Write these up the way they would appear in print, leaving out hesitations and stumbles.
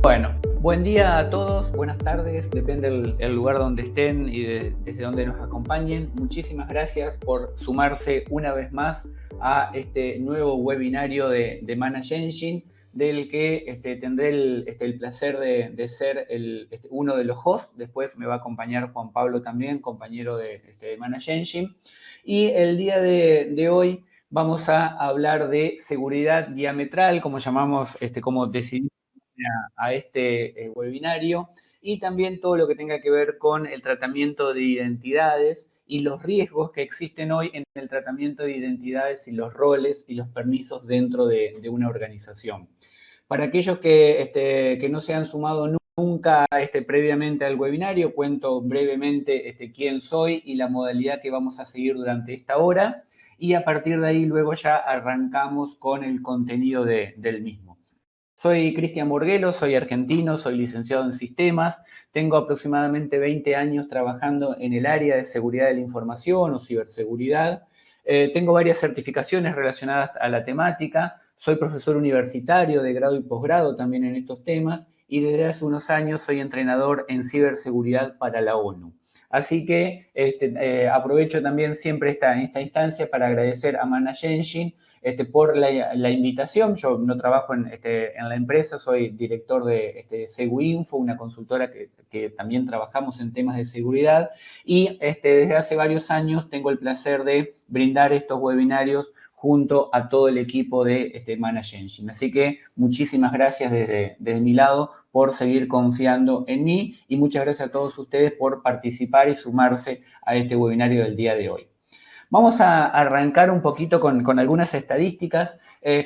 Bueno, buen día a todos, buenas tardes, depende el lugar donde estén y desde donde nos acompañen. Muchísimas gracias por sumarse una vez más a este nuevo webinario de Manage Engine, del que tendré el placer de ser uno de los hosts. Después me va a acompañar Juan Pablo también, compañero de Manage Engine. Y el día de hoy vamos a hablar de seguridad diametral, como llamamos, como decidimos a este webinario, y también todo lo que tenga que ver con el tratamiento de identidades y los riesgos que existen hoy en el tratamiento de identidades y los roles y los permisos dentro de una organización. Para aquellos que no se han sumado nunca previamente al webinario, cuento brevemente quién soy y la modalidad que vamos a seguir durante esta hora, y a partir de ahí luego ya arrancamos con el contenido del mismo. Soy Cristian Borguelo, soy argentino, soy licenciado en sistemas, tengo aproximadamente 20 años trabajando en el área de seguridad de la información o ciberseguridad. Tengo varias certificaciones relacionadas a la temática, soy profesor universitario de grado y posgrado también en estos temas, y desde hace unos años soy entrenador en ciberseguridad para la ONU. Así que aprovecho también siempre esta instancia para agradecer a Manage Engine por la invitación. Yo no trabajo en la empresa, soy director de SeguInfo, una consultora que también trabajamos en temas de seguridad, y desde hace varios años tengo el placer de brindar estos webinarios junto a todo el equipo de Manage Engine. Así que muchísimas gracias desde mi lado por seguir confiando en mí, y muchas gracias a todos ustedes por participar y sumarse a este webinario del día de hoy. Vamos a arrancar un poquito con algunas estadísticas.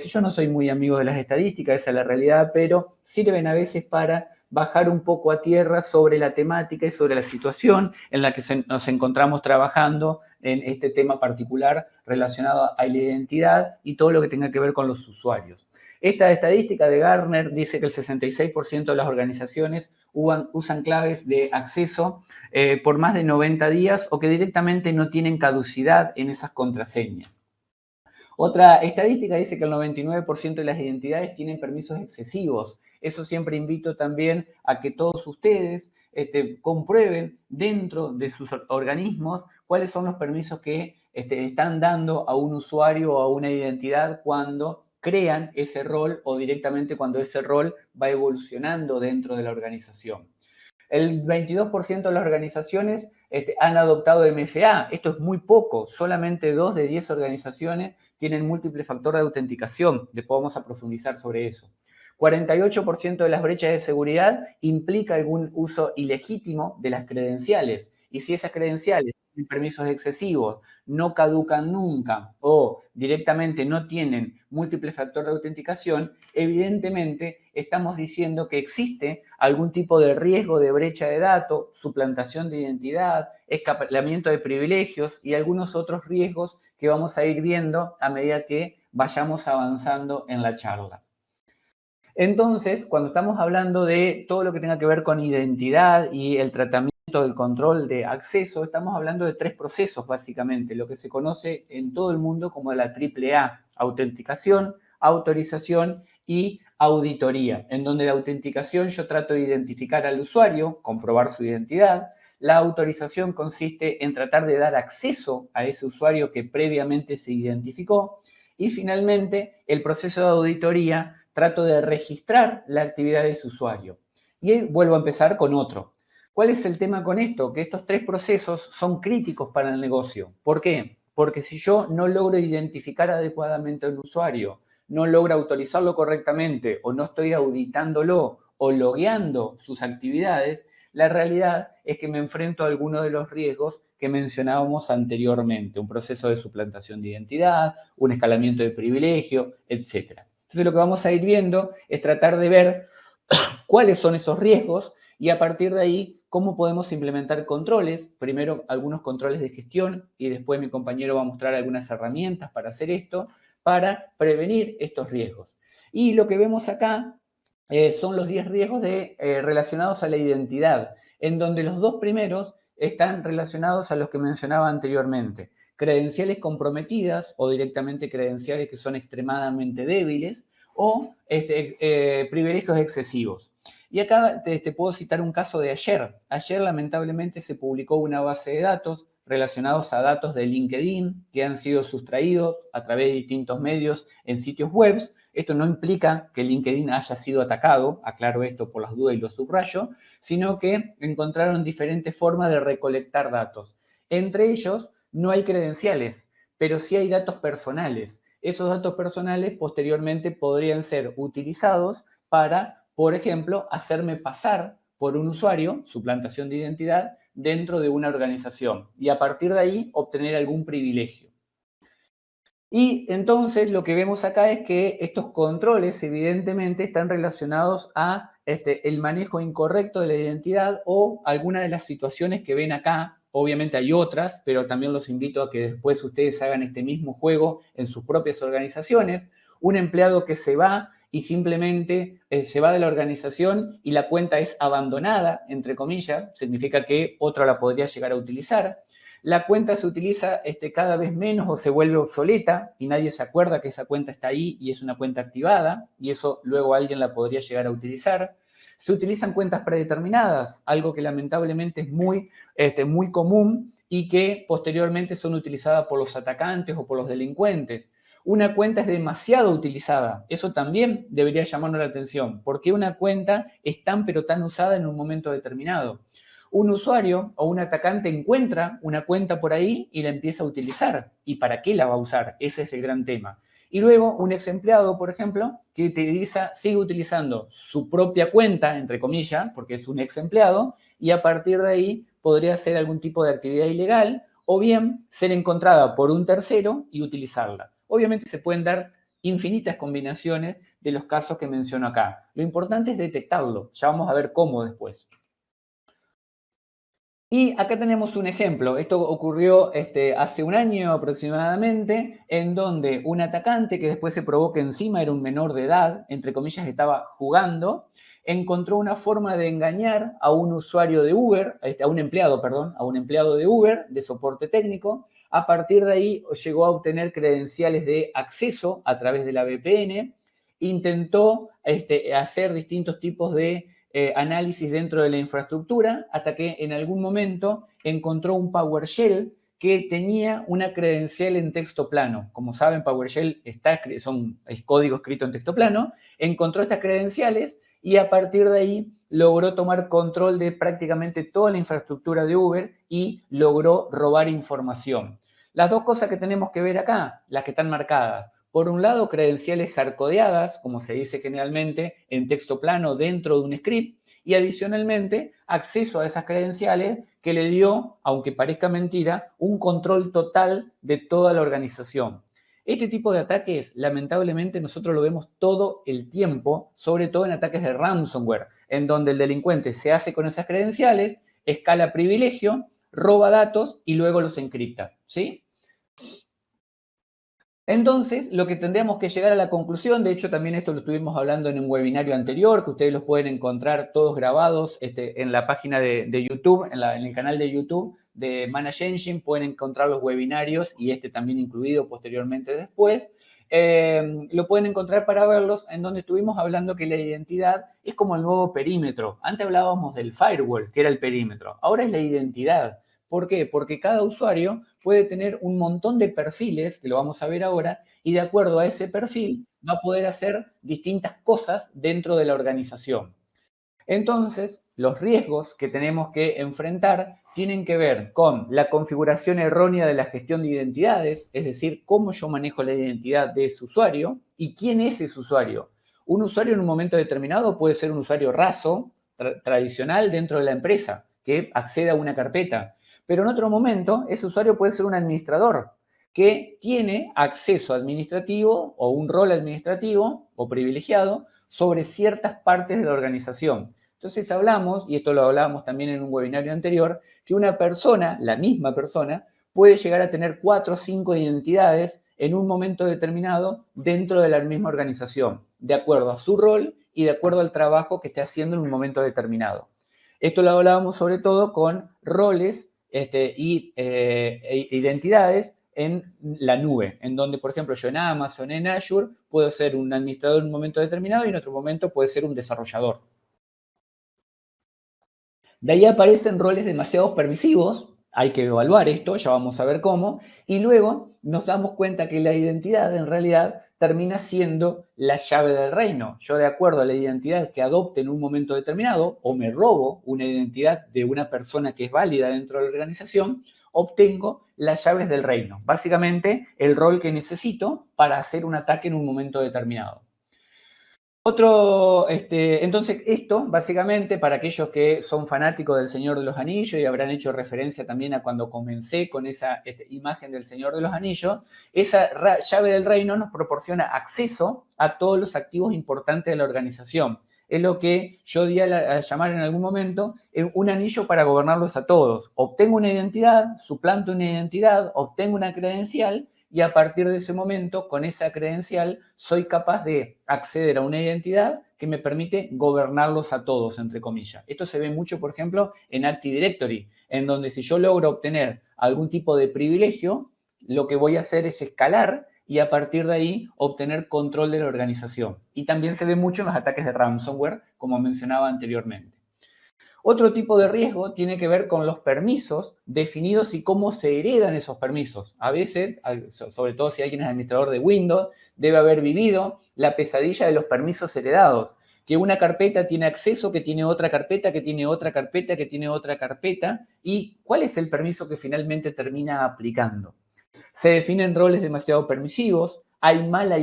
Yo no soy muy amigo de las estadísticas, esa es la realidad, pero sirven a veces para bajar un poco a tierra sobre la temática y sobre la situación en la que nos encontramos trabajando en este tema particular relacionado a la identidad y todo lo que tenga que ver con los usuarios. Esta estadística de Gartner dice que el 66% de las organizaciones usan claves de acceso por más de 90 días o que directamente no tienen caducidad en esas contraseñas. Otra estadística dice que el 99% de las identidades tienen permisos excesivos. Eso siempre invito también a que todos ustedes comprueben dentro de sus organismos cuáles son los permisos que están dando a un usuario o a una identidad cuando crean ese rol o directamente cuando ese rol va evolucionando dentro de la organización. El 22% de las organizaciones han adoptado MFA. Esto es muy poco. Solamente 2 de 10 organizaciones tienen múltiple factor de autenticación. Después vamos a profundizar sobre eso. 48% de las brechas de seguridad implica algún uso ilegítimo de las credenciales. Y si esas credenciales tienen permisos excesivos, no caducan nunca o directamente no tienen múltiple factor de autenticación, evidentemente estamos diciendo que existe algún tipo de riesgo de brecha de datos, suplantación de identidad, escapamiento de privilegios y algunos otros riesgos que vamos a ir viendo a medida que vayamos avanzando en la charla. Entonces, cuando estamos hablando de todo lo que tenga que ver con identidad y el tratamiento del control de acceso, estamos hablando de 3 procesos básicamente, lo que se conoce en todo el mundo como la AAA, autenticación, autorización y auditoría, en donde la autenticación yo trato de identificar al usuario, comprobar su identidad. La autorización consiste en tratar de dar acceso a ese usuario que previamente se identificó. Y finalmente, el proceso de auditoría, trato de registrar la actividad de ese usuario. Y vuelvo a empezar con otro. ¿Cuál es el tema con esto? Que estos 3 procesos son críticos para el negocio. ¿Por qué? Porque si yo no logro identificar adecuadamente al usuario, no logro autorizarlo correctamente o no estoy auditándolo o logueando sus actividades, la realidad es que me enfrento a alguno de los riesgos que mencionábamos anteriormente, un proceso de suplantación de identidad, un escalamiento de privilegio, etc. Entonces lo que vamos a ir viendo es tratar de ver cuáles son esos riesgos y a partir de ahí cómo podemos implementar controles, primero algunos controles de gestión y después mi compañero va a mostrar algunas herramientas para hacer esto, para prevenir estos riesgos. Y lo que vemos acá son los 10 riesgos relacionados a la identidad, en donde los 2 primeros están relacionados a los que mencionaba anteriormente. Credenciales comprometidas o directamente credenciales que son extremadamente débiles o privilegios excesivos. Y acá te puedo citar un caso de ayer. Ayer, lamentablemente, se publicó una base de datos relacionados a datos de LinkedIn que han sido sustraídos a través de distintos medios en sitios web. Esto no implica que LinkedIn haya sido atacado, aclaro esto por las dudas y lo subrayo, sino que encontraron diferentes formas de recolectar datos. Entre ellos, no hay credenciales, pero sí hay datos personales. Esos datos personales posteriormente podrían ser utilizados para, por ejemplo, hacerme pasar por un usuario, suplantación de identidad, dentro de una organización y a partir de ahí obtener algún privilegio. Y entonces lo que vemos acá es que estos controles evidentemente están relacionados a el manejo incorrecto de la identidad o alguna de las situaciones que ven acá. Obviamente hay otras, pero también los invito a que después ustedes hagan este mismo juego en sus propias organizaciones. Un empleado que se va y simplemente se va de la organización y la cuenta es abandonada, entre comillas, significa que otra la podría llegar a utilizar. La cuenta se utiliza cada vez menos o se vuelve obsoleta y nadie se acuerda que esa cuenta está ahí y es una cuenta activada y eso luego alguien la podría llegar a utilizar. Se utilizan cuentas predeterminadas, algo que lamentablemente es muy común y que posteriormente son utilizadas por los atacantes o por los delincuentes. Una cuenta es demasiado utilizada, eso también debería llamarnos la atención. ¿Por qué una cuenta es tan pero tan usada en un momento determinado? Un usuario o un atacante encuentra una cuenta por ahí y la empieza a utilizar. ¿Y para qué la va a usar? Ese es el gran tema. Y luego un ex empleado, por ejemplo, que sigue utilizando su propia cuenta, entre comillas, porque es un ex empleado, y a partir de ahí podría hacer algún tipo de actividad ilegal o bien ser encontrada por un tercero y utilizarla. Obviamente se pueden dar infinitas combinaciones de los casos que menciono acá. Lo importante es detectarlo. Ya vamos a ver cómo después. Y acá tenemos un ejemplo. Esto ocurrió hace un año aproximadamente, en donde un atacante, que después se probó que encima era un menor de edad, entre comillas, estaba jugando, encontró una forma de engañar a un usuario de Uber, a un empleado de Uber, de soporte técnico. A partir de ahí llegó a obtener credenciales de acceso a través de la VPN, intentó hacer distintos tipos de análisis dentro de la infraestructura hasta que en algún momento encontró un PowerShell que tenía una credencial en texto plano. Como saben, PowerShell es código escrito en texto plano. Encontró estas credenciales y a partir de ahí logró tomar control de prácticamente toda la infraestructura de Uber y logró robar información. Las dos cosas que tenemos que ver acá, las que están marcadas. Por un lado, credenciales hardcodeadas, como se dice generalmente, en texto plano dentro de un script, y adicionalmente acceso a esas credenciales que le dio, aunque parezca mentira, un control total de toda la organización. Este tipo de ataques, lamentablemente, nosotros lo vemos todo el tiempo, sobre todo en ataques de ransomware, en donde el delincuente se hace con esas credenciales, escala privilegio, roba datos y luego los encripta, ¿sí? Entonces, lo que tendríamos que llegar a la conclusión, de hecho también esto lo estuvimos hablando en un webinario anterior, que ustedes los pueden encontrar todos grabados en la página de YouTube, en el canal de YouTube de Manage Engine, pueden encontrar los webinarios y también incluido posteriormente después. Lo pueden encontrar para verlos, en donde estuvimos hablando que la identidad es como el nuevo perímetro. Antes hablábamos del firewall, que era el perímetro. Ahora es la identidad. ¿Por qué? Porque cada usuario puede tener un montón de perfiles, que lo vamos a ver ahora, y de acuerdo a ese perfil va a poder hacer distintas cosas dentro de la organización. Entonces, los riesgos que tenemos que enfrentar tienen que ver con la configuración errónea de la gestión de identidades, es decir, cómo yo manejo la identidad de ese usuario y quién es ese usuario. Un usuario en un momento determinado puede ser un usuario raso, tradicional dentro de la empresa, que accede a una carpeta. Pero en otro momento, ese usuario puede ser un administrador que tiene acceso administrativo o un rol administrativo o privilegiado sobre ciertas partes de la organización. Entonces hablamos, y esto lo hablábamos también en un webinario anterior, que una persona, la misma persona, puede llegar a tener 4 o 5 identidades en un momento determinado dentro de la misma organización, de acuerdo a su rol y de acuerdo al trabajo que esté haciendo en un momento determinado. Esto lo hablábamos sobre todo con roles y identidades en la nube, en donde, por ejemplo, yo en Amazon, en Azure, puedo ser un administrador en un momento determinado y en otro momento puede ser un desarrollador. De ahí aparecen roles demasiado permisivos, hay que evaluar esto, ya vamos a ver cómo, y luego nos damos cuenta que la identidad en realidad termina siendo la llave del reino. Yo, de acuerdo a la identidad que adopte en un momento determinado, o me robo una identidad de una persona que es válida dentro de la organización, obtengo las llaves del reino. Básicamente, el rol que necesito para hacer un ataque en un momento determinado. Entonces esto, básicamente, para aquellos que son fanáticos del Señor de los Anillos y habrán hecho referencia también a cuando comencé con esa imagen del Señor de los Anillos, esa llave del reino nos proporciona acceso a todos los activos importantes de la organización. Es lo que yo di a llamar en algún momento un anillo para gobernarlos a todos. Obtengo una identidad, suplanto una identidad, obtengo una credencial, y a partir de ese momento, con esa credencial, soy capaz de acceder a una identidad que me permite gobernarlos a todos, entre comillas. Esto se ve mucho, por ejemplo, en Active Directory, en donde si yo logro obtener algún tipo de privilegio, lo que voy a hacer es escalar y a partir de ahí obtener control de la organización. Y también se ve mucho en los ataques de ransomware, como mencionaba anteriormente. Otro tipo de riesgo tiene que ver con los permisos definidos y cómo se heredan esos permisos. A veces, sobre todo si alguien es administrador de Windows, debe haber vivido la pesadilla de los permisos heredados, que una carpeta tiene acceso, que tiene otra carpeta, que tiene otra carpeta, que tiene otra carpeta, y ¿cuál es el permiso que finalmente termina aplicando? Se definen roles demasiado permisivos, hay mala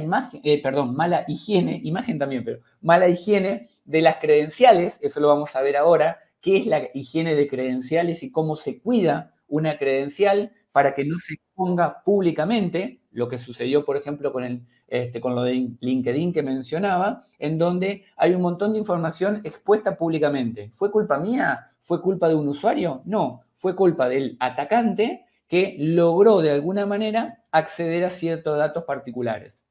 higiene, imagen también, pero mala higiene de las credenciales, eso lo vamos a ver ahora, qué es la higiene de credenciales y cómo se cuida una credencial para que no se exponga públicamente, lo que sucedió, por ejemplo, con lo de LinkedIn que mencionaba, en donde hay un montón de información expuesta públicamente. ¿Fue culpa mía? ¿Fue culpa de un usuario? No, fue culpa del atacante que logró de alguna manera acceder a ciertos datos particulares.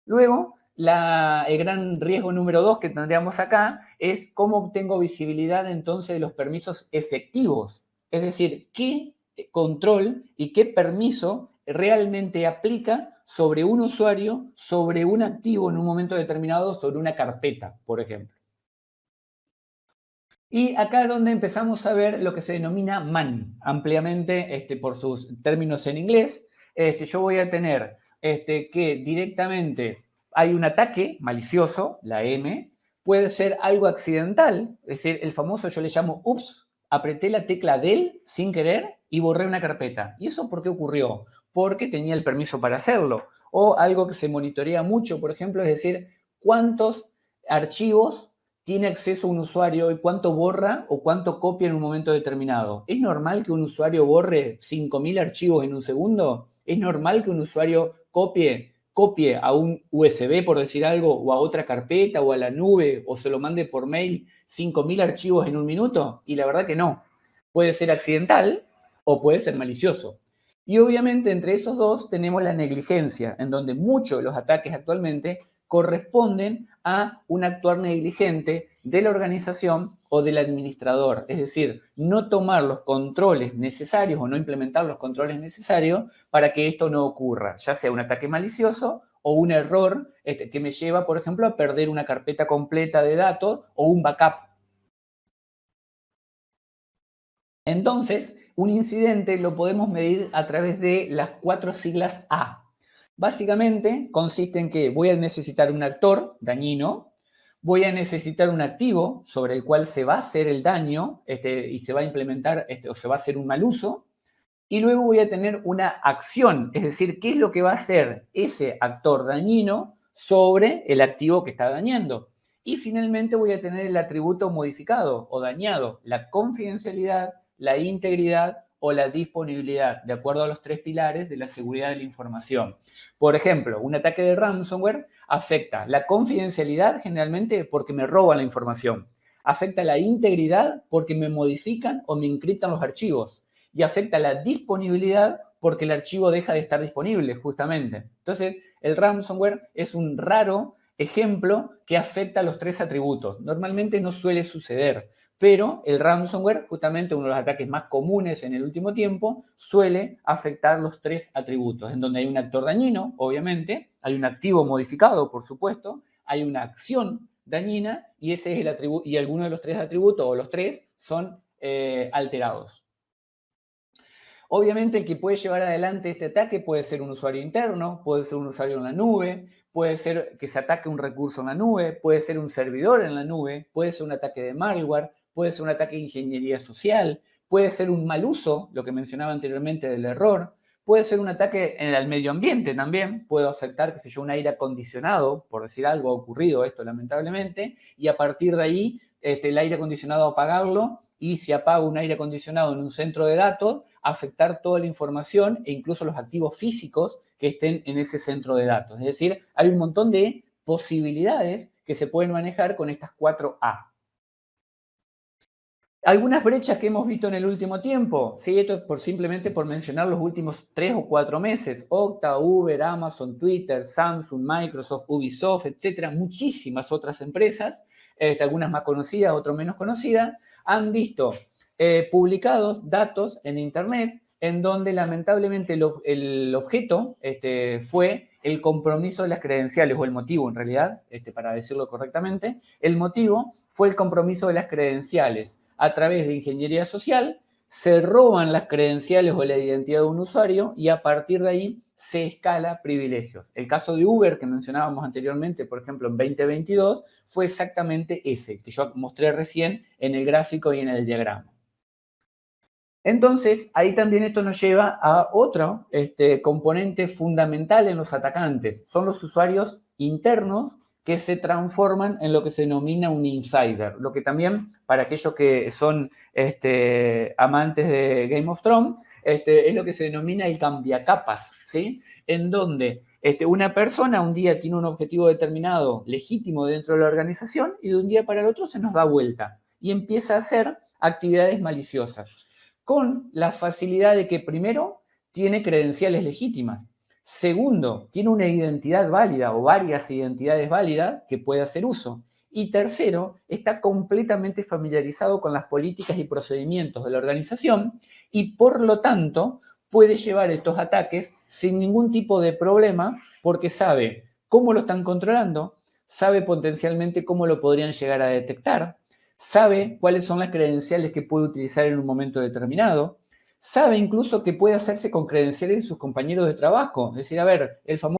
Luego, el gran riesgo número 2 que tendríamos acá es cómo obtengo visibilidad entonces de los permisos efectivos. Es decir, qué control y qué permiso realmente aplica sobre un usuario, sobre un activo en un momento determinado, sobre una carpeta, por ejemplo. Y acá es donde empezamos a ver lo que se denomina MAN, ampliamente por sus términos en inglés. Yo voy a tener que directamente hay un ataque malicioso, la M, puede ser algo accidental, es decir, el famoso yo le llamo ups, apreté la tecla del sin querer y borré una carpeta. ¿Y eso por qué ocurrió? Porque tenía el permiso para hacerlo. O algo que se monitorea mucho, por ejemplo, es decir, cuántos archivos tiene acceso un usuario y cuánto borra o cuánto copia en un momento determinado. ¿Es normal que un usuario borre 5.000 archivos en un segundo? ¿Es normal que un usuario copie a un USB, por decir algo, o a otra carpeta, o a la nube, o se lo mande por mail 5.000 archivos en un minuto? Y la verdad que no. Puede ser accidental o puede ser malicioso. Y obviamente entre esos dos tenemos la negligencia, en donde muchos de los ataques actualmente corresponden a un actuar negligente de la organización o del administrador. Es decir, no tomar los controles necesarios o no implementar los controles necesarios para que esto no ocurra, ya sea un ataque malicioso o un error que me lleva, por ejemplo, a perder una carpeta completa de datos o un backup. Entonces, un incidente lo podemos medir a través de las 4 siglas A. Básicamente consiste en que voy a necesitar un actor dañino, voy a necesitar un activo sobre el cual se va a hacer el daño y se va a implementar o se va a hacer un mal uso, y luego voy a tener una acción, es decir, qué es lo que va a hacer ese actor dañino sobre el activo que está dañando. Y finalmente voy a tener el atributo modificado o dañado, la confidencialidad, la integridad o la disponibilidad, de acuerdo a los 3 pilares de la seguridad de la información. Por ejemplo, un ataque de ransomware afecta la confidencialidad generalmente porque me roban la información, afecta la integridad porque me modifican o me encriptan los archivos y afecta la disponibilidad porque el archivo deja de estar disponible justamente. Entonces, el ransomware es un raro ejemplo que afecta a los 3 atributos. Normalmente no suele suceder, pero el ransomware, justamente uno de los ataques más comunes en el último tiempo, suele afectar los 3 atributos, en donde hay un actor dañino, obviamente, hay un activo modificado, por supuesto, hay una acción dañina y ese es el atributo, y alguno de los 3 atributos o los 3 son alterados. Obviamente el que puede llevar adelante este ataque puede ser un usuario interno, puede ser un usuario en la nube, puede ser que se ataque un recurso en la nube, puede ser un servidor en la nube, puede ser un ataque de malware, puede ser un ataque de ingeniería social, puede ser un mal uso, lo que mencionaba anteriormente del error, puede ser un ataque al medio ambiente también, puede afectar, qué sé yo, un aire acondicionado, por decir algo, ha ocurrido esto lamentablemente, y a partir de ahí el aire acondicionado apagarlo, y si apaga un aire acondicionado en un centro de datos, afectar toda la información e incluso los activos físicos que estén en ese centro de datos. Es decir, hay un montón de posibilidades que se pueden manejar con estas 4A. Algunas brechas que hemos visto en el último tiempo, sí, esto es simplemente por mencionar los últimos 3 o 4 meses, Okta, Uber, Amazon, Twitter, Samsung, Microsoft, Ubisoft, etcétera, muchísimas otras empresas, algunas más conocidas, otras menos conocidas, han visto publicados datos en Internet en donde lamentablemente el objeto fue el compromiso de las credenciales, o el motivo en realidad, para decirlo correctamente, el motivo fue el compromiso de las credenciales a través de ingeniería social, se roban las credenciales o la identidad de un usuario y a partir de ahí se escala privilegios. El caso de Uber que mencionábamos anteriormente, por ejemplo, en 2022, fue exactamente ese, que yo mostré recién en el gráfico y en el diagrama. Entonces, ahí también esto nos lleva a otro componente fundamental en los atacantes. Son los usuarios internos que se transforman en lo que se denomina un insider. Lo que también, para aquellos que son amantes de Game of Thrones, es lo que se denomina el cambiacapas, ¿sí? En donde una persona un día tiene un objetivo determinado, legítimo dentro de la organización, y de un día para el otro se nos da vuelta y empieza a hacer actividades maliciosas, con la facilidad de que primero tiene credenciales legítimas, segundo, tiene una identidad válida o varias identidades válidas que puede hacer uso, y tercero, está completamente familiarizado con las políticas y procedimientos de la organización y por lo tanto puede llevar estos ataques sin ningún tipo de problema porque sabe cómo lo están controlando, sabe potencialmente cómo lo podrían llegar a detectar, sabe cuáles son las credenciales que puede utilizar en un momento determinado, sabe incluso que puede hacerse con credenciales de sus compañeros de trabajo. Es decir, a ver, el famoso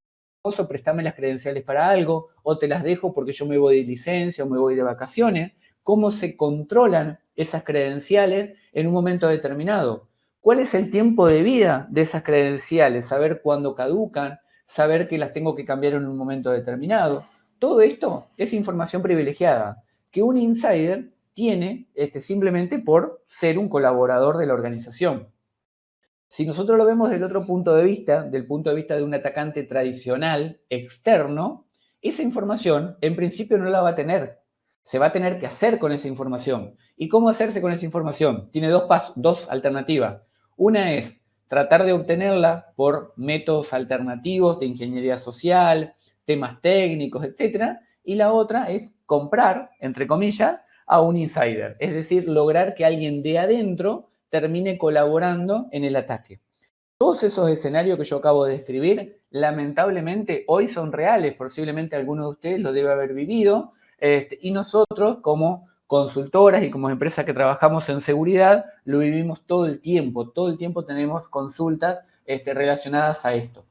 préstame las credenciales para algo, o te las dejo porque yo me voy de licencia o me voy de vacaciones. ¿Cómo se controlan esas credenciales en un momento determinado? ¿Cuál es el tiempo de vida de esas credenciales? Saber cuándo caducan, saber que las tengo que cambiar en un momento determinado. Todo esto es información privilegiada que un insider tiene simplemente por ser un colaborador de la organización. Si nosotros lo vemos del otro punto de vista, del punto de vista de un atacante tradicional, externo, esa información en principio no la va a tener. Se va a tener que hacer con esa información. ¿Y cómo hacerse con esa información? Tiene dos alternativas. Una es tratar de obtenerla por métodos alternativos de ingeniería social, temas técnicos, etc. Y la otra es comprar, entre comillas, a un insider. Es decir, lograr que alguien de adentro termine colaborando en el ataque. Todos esos escenarios que yo acabo de describir, lamentablemente hoy son reales, posiblemente algunos de ustedes lo deben haber vivido, y nosotros como consultoras y como empresas que trabajamos en seguridad, lo vivimos todo el tiempo tenemos consultas relacionadas a esto.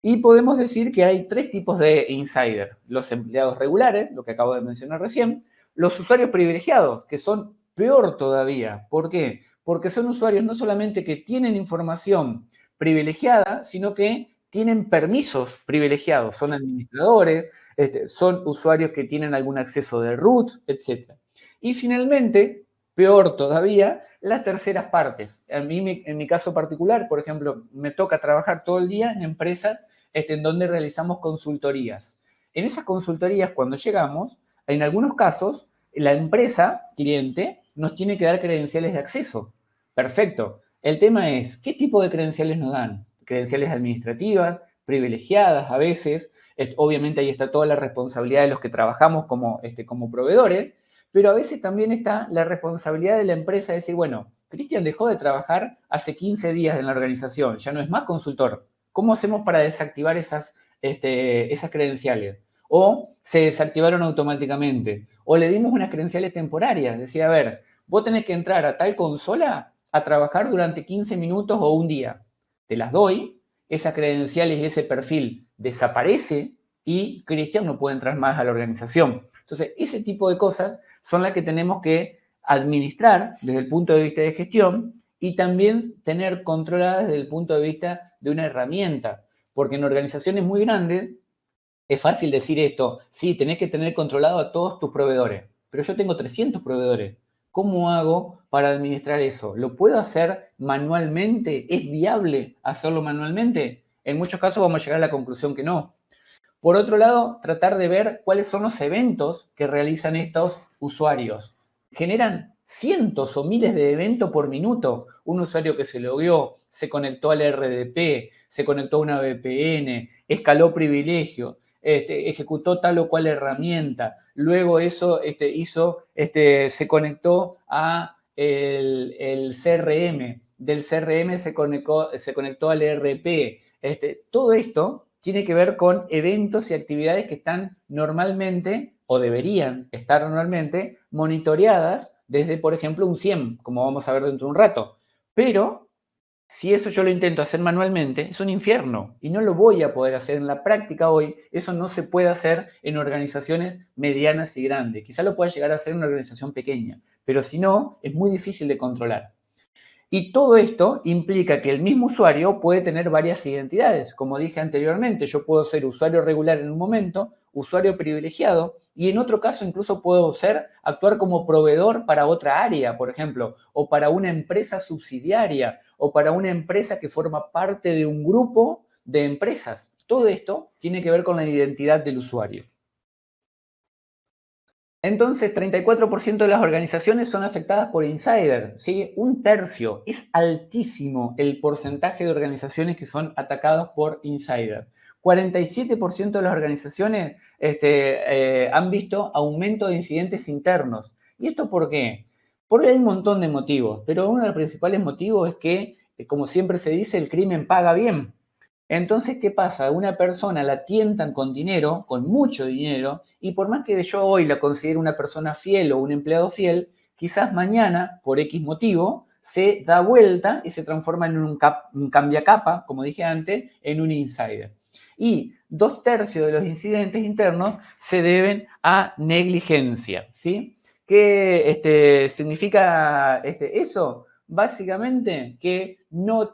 Y podemos decir que hay 3 tipos de insider: los empleados regulares, lo que acabo de mencionar recién, los usuarios privilegiados, que son peor todavía. ¿Por qué? Porque son usuarios no solamente que tienen información privilegiada, sino que tienen permisos privilegiados, son administradores, son usuarios que tienen algún acceso de root, etc. Y finalmente, peor todavía, las terceras partes. A mí, en mi caso particular, por ejemplo, me toca trabajar todo el día en empresas en donde realizamos consultorías. En esas consultorías, cuando llegamos, en algunos casos, la empresa cliente nos tiene que dar credenciales de acceso. Perfecto. El tema es, ¿qué tipo de credenciales nos dan? Credenciales administrativas, privilegiadas a veces. Obviamente ahí está toda la responsabilidad de los que trabajamos como proveedores, pero a veces también está la responsabilidad de la empresa de decir, bueno, Cristian dejó de trabajar hace 15 días en la organización, ya no es más consultor. ¿Cómo hacemos para desactivar esas credenciales? O se desactivaron automáticamente, o le dimos unas credenciales temporarias. Decía, a ver, vos tenés que entrar a tal consola a trabajar durante 15 minutos o un día. Te las doy, esas credenciales y ese perfil desaparece y Cristian no puede entrar más a la organización. Entonces, ese tipo de cosas son las que tenemos que administrar desde el punto de vista de gestión y también tener controladas desde el punto de vista de una herramienta. Porque en organizaciones muy grandes es fácil decir esto, sí, tenés que tener controlado a todos tus proveedores, pero yo tengo 300 proveedores. ¿Cómo hago para administrar eso? ¿Lo puedo hacer manualmente? ¿Es viable hacerlo manualmente? En muchos casos vamos a llegar a la conclusión que no. Por otro lado, tratar de ver cuáles son los eventos que realizan estos usuarios. Generan cientos o miles de eventos por minuto. Un usuario que se logueó, se conectó al RDP, se conectó a una VPN, escaló privilegio, ejecutó tal o cual herramienta. Luego eso se conectó a el CRM. Del CRM se conectó al ERP. Todo esto tiene que ver con eventos y actividades que están normalmente, o deberían estar normalmente, monitoreadas desde, por ejemplo, un SIEM, como vamos a ver dentro de un rato. Pero si eso yo lo intento hacer manualmente, es un infierno y no lo voy a poder hacer en la práctica hoy. Eso no se puede hacer en organizaciones medianas y grandes. Quizá lo pueda llegar a hacer en una organización pequeña, pero si no, es muy difícil de controlar. Y todo esto implica que el mismo usuario puede tener varias identidades. Como dije anteriormente, yo puedo ser usuario regular en un momento, usuario privilegiado, y en otro caso incluso puedo actuar como proveedor para otra área, por ejemplo, o para una empresa subsidiaria, o para una empresa que forma parte de un grupo de empresas. Todo esto tiene que ver con la identidad del usuario. Entonces, 34% de las organizaciones son afectadas por insider, ¿sí? Un tercio. Es altísimo el porcentaje de organizaciones que son atacadas por insider. 47% de las organizaciones han visto aumento de incidentes internos. ¿Y esto por qué? Porque hay un montón de motivos, pero uno de los principales motivos es que, como siempre se dice, el crimen paga bien. Entonces, ¿qué pasa? Una persona la tientan con dinero, con mucho dinero, y por más que yo hoy la considere una persona fiel o un empleado fiel, quizás mañana, por X motivo, se da vuelta y se transforma en un cambiacapa, como dije antes, en un insider. Y 2/3 de los incidentes internos se deben a negligencia, ¿sí? ¿Qué significa eso? Básicamente que no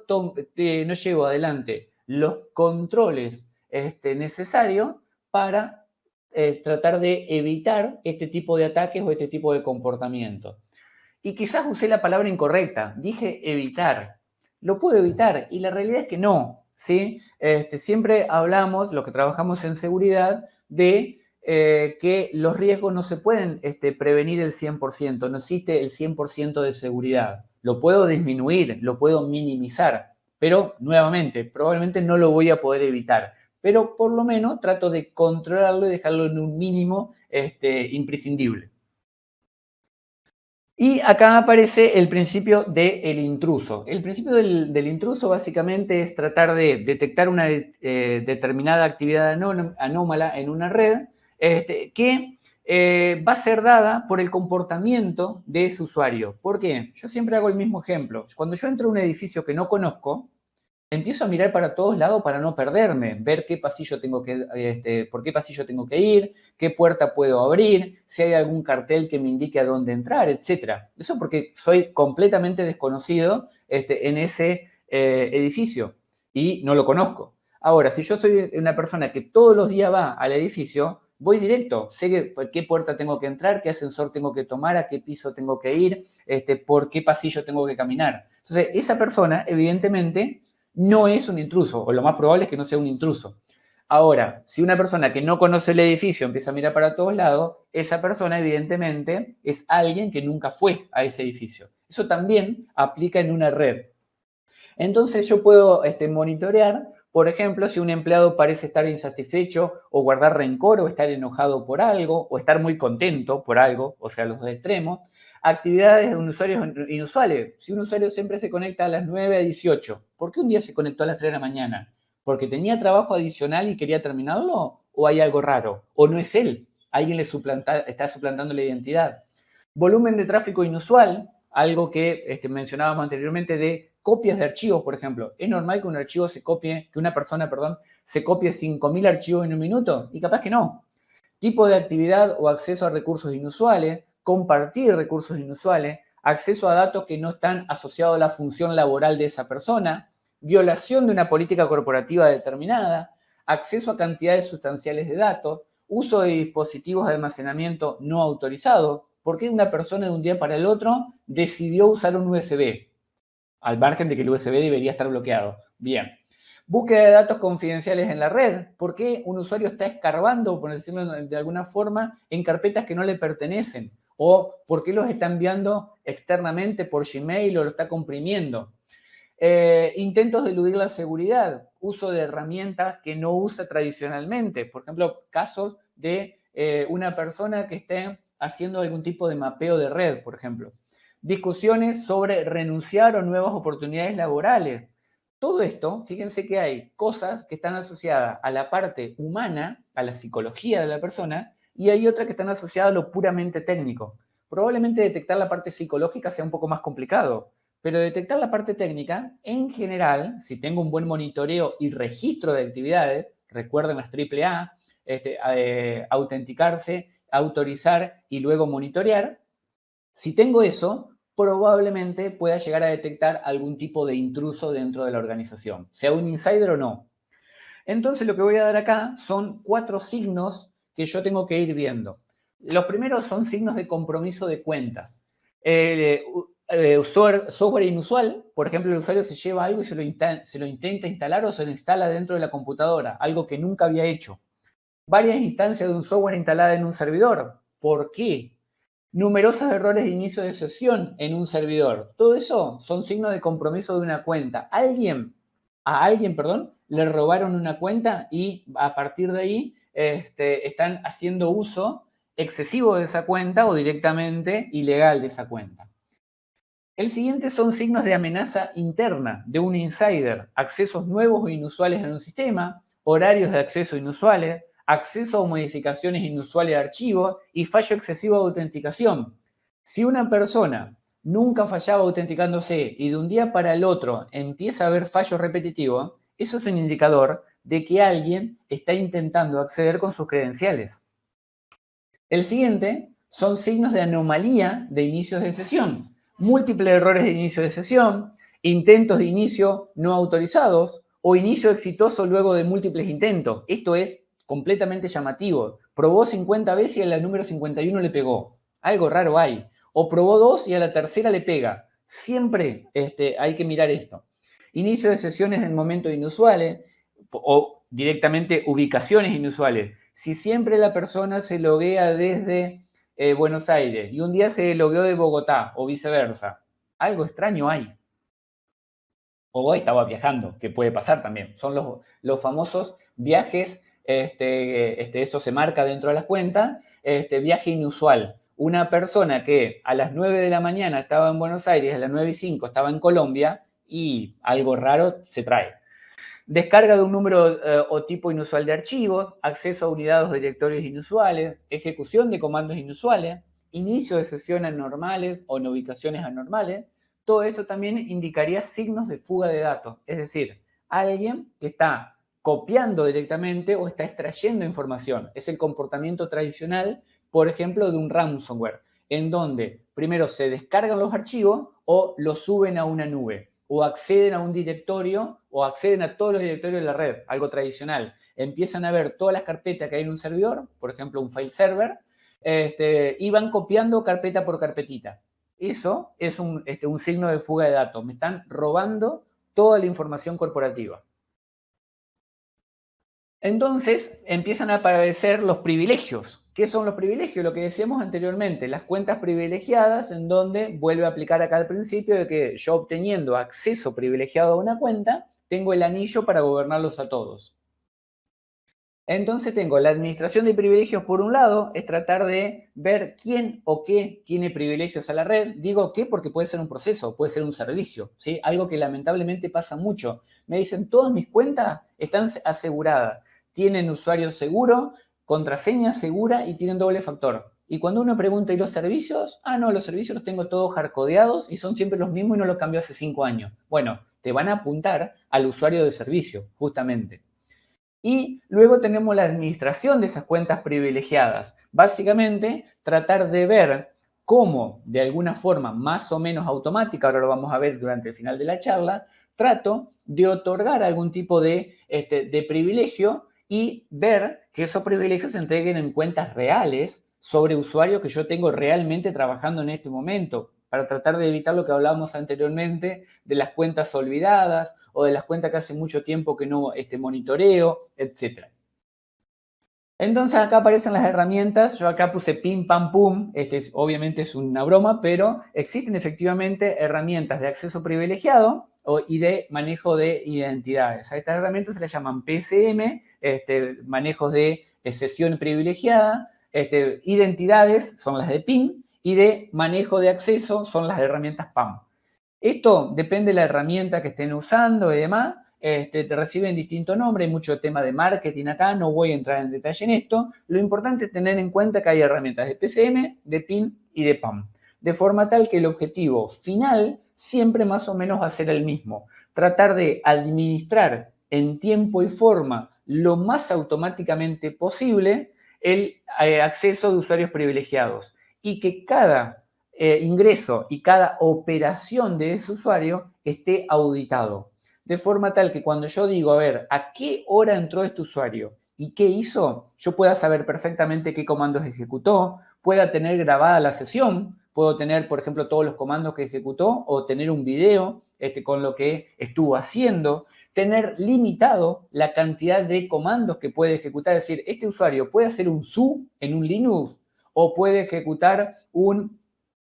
llevo adelante los controles necesarios para tratar de evitar este tipo de ataques o este tipo de comportamientos. Y quizás usé la palabra incorrecta, dije evitar. Lo puedo evitar y la realidad es que no, ¿sí? Siempre hablamos, los que trabajamos en seguridad, de que los riesgos no se pueden prevenir el 100%, no existe el 100% de seguridad. Lo puedo disminuir, lo puedo minimizar, pero nuevamente, probablemente no lo voy a poder evitar. Pero por lo menos trato de controlarlo y dejarlo en un mínimo imprescindible. Y acá aparece el principio del intruso. El principio del intruso básicamente es tratar de detectar una determinada actividad anómala en una red que va a ser dada por el comportamiento de ese usuario. ¿Por qué? Yo siempre hago el mismo ejemplo. Cuando yo entro a un edificio que no conozco, empiezo a mirar para todos lados para no perderme, ver qué pasillo tengo por qué pasillo tengo que ir, qué puerta puedo abrir, si hay algún cartel que me indique a dónde entrar, etc. Eso porque soy completamente desconocido en ese edificio y no lo conozco. Ahora, si yo soy una persona que todos los días va al edificio, voy directo, sé por qué puerta tengo que entrar, qué ascensor tengo que tomar, a qué piso tengo que ir, por qué pasillo tengo que caminar. Entonces, esa persona, evidentemente, no es un intruso, o lo más probable es que no sea un intruso. Ahora, si una persona que no conoce el edificio empieza a mirar para todos lados, esa persona evidentemente es alguien que nunca fue a ese edificio. Eso también aplica en una red. Entonces yo puedo monitorear, por ejemplo, si un empleado parece estar insatisfecho o guardar rencor o estar enojado por algo o estar muy contento por algo, o sea, los dos extremos. Actividades de un usuario inusuales. Si un usuario siempre se conecta a las 9 a 18, ¿por qué un día se conectó a las 3 de la mañana? ¿Porque tenía trabajo adicional y quería terminarlo? ¿O hay algo raro? ¿O no es él? Alguien está suplantando la identidad. Volumen de tráfico inusual, algo que mencionábamos anteriormente de copias de archivos, por ejemplo. ¿Es normal que un archivo se copie, que una persona, perdón, se copie 5.000 archivos en un minuto? Y capaz que no. Tipo de actividad o acceso a recursos inusuales, compartir recursos inusuales, acceso a datos que no están asociados a la función laboral de esa persona, violación de una política corporativa determinada, acceso a cantidades sustanciales de datos, uso de dispositivos de almacenamiento no autorizados. ¿Por qué una persona de un día para el otro decidió usar un USB? Al margen de que el USB debería estar bloqueado. Bien. Búsqueda de datos confidenciales en la red. ¿Por qué un usuario está escarbando, por decirlo de alguna forma, en carpetas que no le pertenecen? ¿O por qué los está enviando externamente por Gmail o lo está comprimiendo? Intentos de eludir la seguridad. Uso de herramientas que no usa tradicionalmente. Por ejemplo, casos de una persona que esté haciendo algún tipo de mapeo de red, por ejemplo. Discusiones sobre renunciar a nuevas oportunidades laborales. Todo esto, fíjense que hay cosas que están asociadas a la parte humana, a la psicología de la persona, y hay otras que están asociadas a lo puramente técnico. Probablemente detectar la parte psicológica sea un poco más complicado, pero detectar la parte técnica, en general, si tengo un buen monitoreo y registro de actividades, recuerden las AAA, autenticarse, autorizar y luego monitorear, si tengo eso, probablemente pueda llegar a detectar algún tipo de intruso dentro de la organización, sea un insider o no. Entonces lo que voy a dar acá son 4 signos que yo tengo que ir viendo. Los primeros son signos de compromiso de cuentas. Software inusual, por ejemplo, el usuario se lleva algo y se lo intenta instalar o se lo instala dentro de la computadora, algo que nunca había hecho. Varias instancias de un software instalada en un servidor. ¿Por qué? Numerosos errores de inicio de sesión en un servidor. Todo eso son signos de compromiso de una cuenta. A alguien, le robaron una cuenta y a partir de ahí están haciendo uso excesivo de esa cuenta o directamente ilegal de esa cuenta. El siguiente son signos de amenaza interna de un insider, accesos nuevos o inusuales en un sistema, horarios de acceso inusuales, acceso o modificaciones inusuales de archivos y fallo excesivo de autenticación. Si una persona nunca fallaba autenticándose y de un día para el otro empieza a haber fallos repetitivos, eso es un indicador de que alguien está intentando acceder con sus credenciales. El siguiente son signos de anomalía de inicios de sesión, múltiples errores de inicio de sesión, intentos de inicio no autorizados o inicio exitoso luego de múltiples intentos. Esto es completamente llamativo. Probó 50 veces y a la número 51 le pegó. Algo raro hay. O probó 2 y a la tercera le pega. Siempre hay que mirar esto. Inicio de sesiones en momentos inusuales o directamente ubicaciones inusuales. Si siempre la persona se loguea desde Buenos Aires y un día se logueó de Bogotá o viceversa, algo extraño hay. O estaba viajando, que puede pasar también. Son los famosos viajes, eso se marca dentro de las cuentas, viaje inusual. Una persona que a las 9 de la mañana estaba en Buenos Aires, a las 9:05 estaba en Colombia y algo raro se trae. Descarga de un número o tipo inusual de archivos, acceso a unidades o directorios inusuales, ejecución de comandos inusuales, inicio de sesiones anormales o en ubicaciones anormales. Todo esto también indicaría signos de fuga de datos, es decir, alguien que está copiando directamente o está extrayendo información. Es el comportamiento tradicional, por ejemplo, de un ransomware, en donde primero se descargan los archivos o los suben a una nube, o acceden a un directorio o acceden a todos los directorios de la red, algo tradicional. Empiezan a ver todas las carpetas que hay en un servidor, por ejemplo, un file server, y van copiando carpeta por carpetita. Eso es un signo de fuga de datos. Me están robando toda la información corporativa. Entonces empiezan a aparecer los privilegios. ¿Qué son los privilegios? Lo que decíamos anteriormente, las cuentas privilegiadas, en donde vuelve a aplicar acá al principio de que yo obteniendo acceso privilegiado a una cuenta, tengo el anillo para gobernarlos a todos. Entonces tengo la administración de privilegios por un lado, es tratar de ver quién o qué tiene privilegios a la red. Digo qué porque puede ser un proceso, puede ser un servicio, ¿sí? Algo que lamentablemente pasa mucho. Me dicen, todas mis cuentas están aseguradas, tienen usuario seguro, contraseña segura y tienen doble factor. Y cuando uno pregunta, ¿y los servicios? Ah, no, los servicios los tengo todos hardcodeados y son siempre los mismos y no los cambió hace 5 años. Bueno, te van a apuntar al usuario de servicio, justamente. Y luego tenemos la administración de esas cuentas privilegiadas. Básicamente, tratar de ver cómo, de alguna forma más o menos automática, ahora lo vamos a ver durante el final de la charla, trato de otorgar algún tipo de privilegio y ver que esos privilegios se entreguen en cuentas reales sobre usuarios que yo tengo realmente trabajando en este momento, para tratar de evitar lo que hablábamos anteriormente de las cuentas olvidadas o de las cuentas que hace mucho tiempo que no monitoreo, etc. Entonces acá aparecen las herramientas, yo acá puse pim pam pum, obviamente es una broma, pero existen efectivamente herramientas de acceso privilegiado y de manejo de identidades. A estas herramientas se les llaman PSM, manejos de sesión privilegiada, identidades son las de PIN y de manejo de acceso son las herramientas PAM. Esto depende de la herramienta que estén usando y demás. Te reciben distintos nombres, hay mucho tema de marketing acá, no voy a entrar en detalle en esto. Lo importante es tener en cuenta que hay herramientas de PCM, de PIN y de PAM, de forma tal que el objetivo final siempre más o menos va a ser el mismo. Tratar de administrar en tiempo y forma lo más automáticamente posible el acceso de usuarios privilegiados y que cada ingreso y cada operación de ese usuario esté auditado. De forma tal que cuando yo digo, a ver, ¿a qué hora entró este usuario y qué hizo? Yo pueda saber perfectamente qué comandos ejecutó, pueda tener grabada la sesión, puedo tener, por ejemplo, todos los comandos que ejecutó o tener un video con lo que estuvo haciendo, tener limitado la cantidad de comandos que puede ejecutar. Es decir, este usuario puede hacer un su en un Linux o puede ejecutar un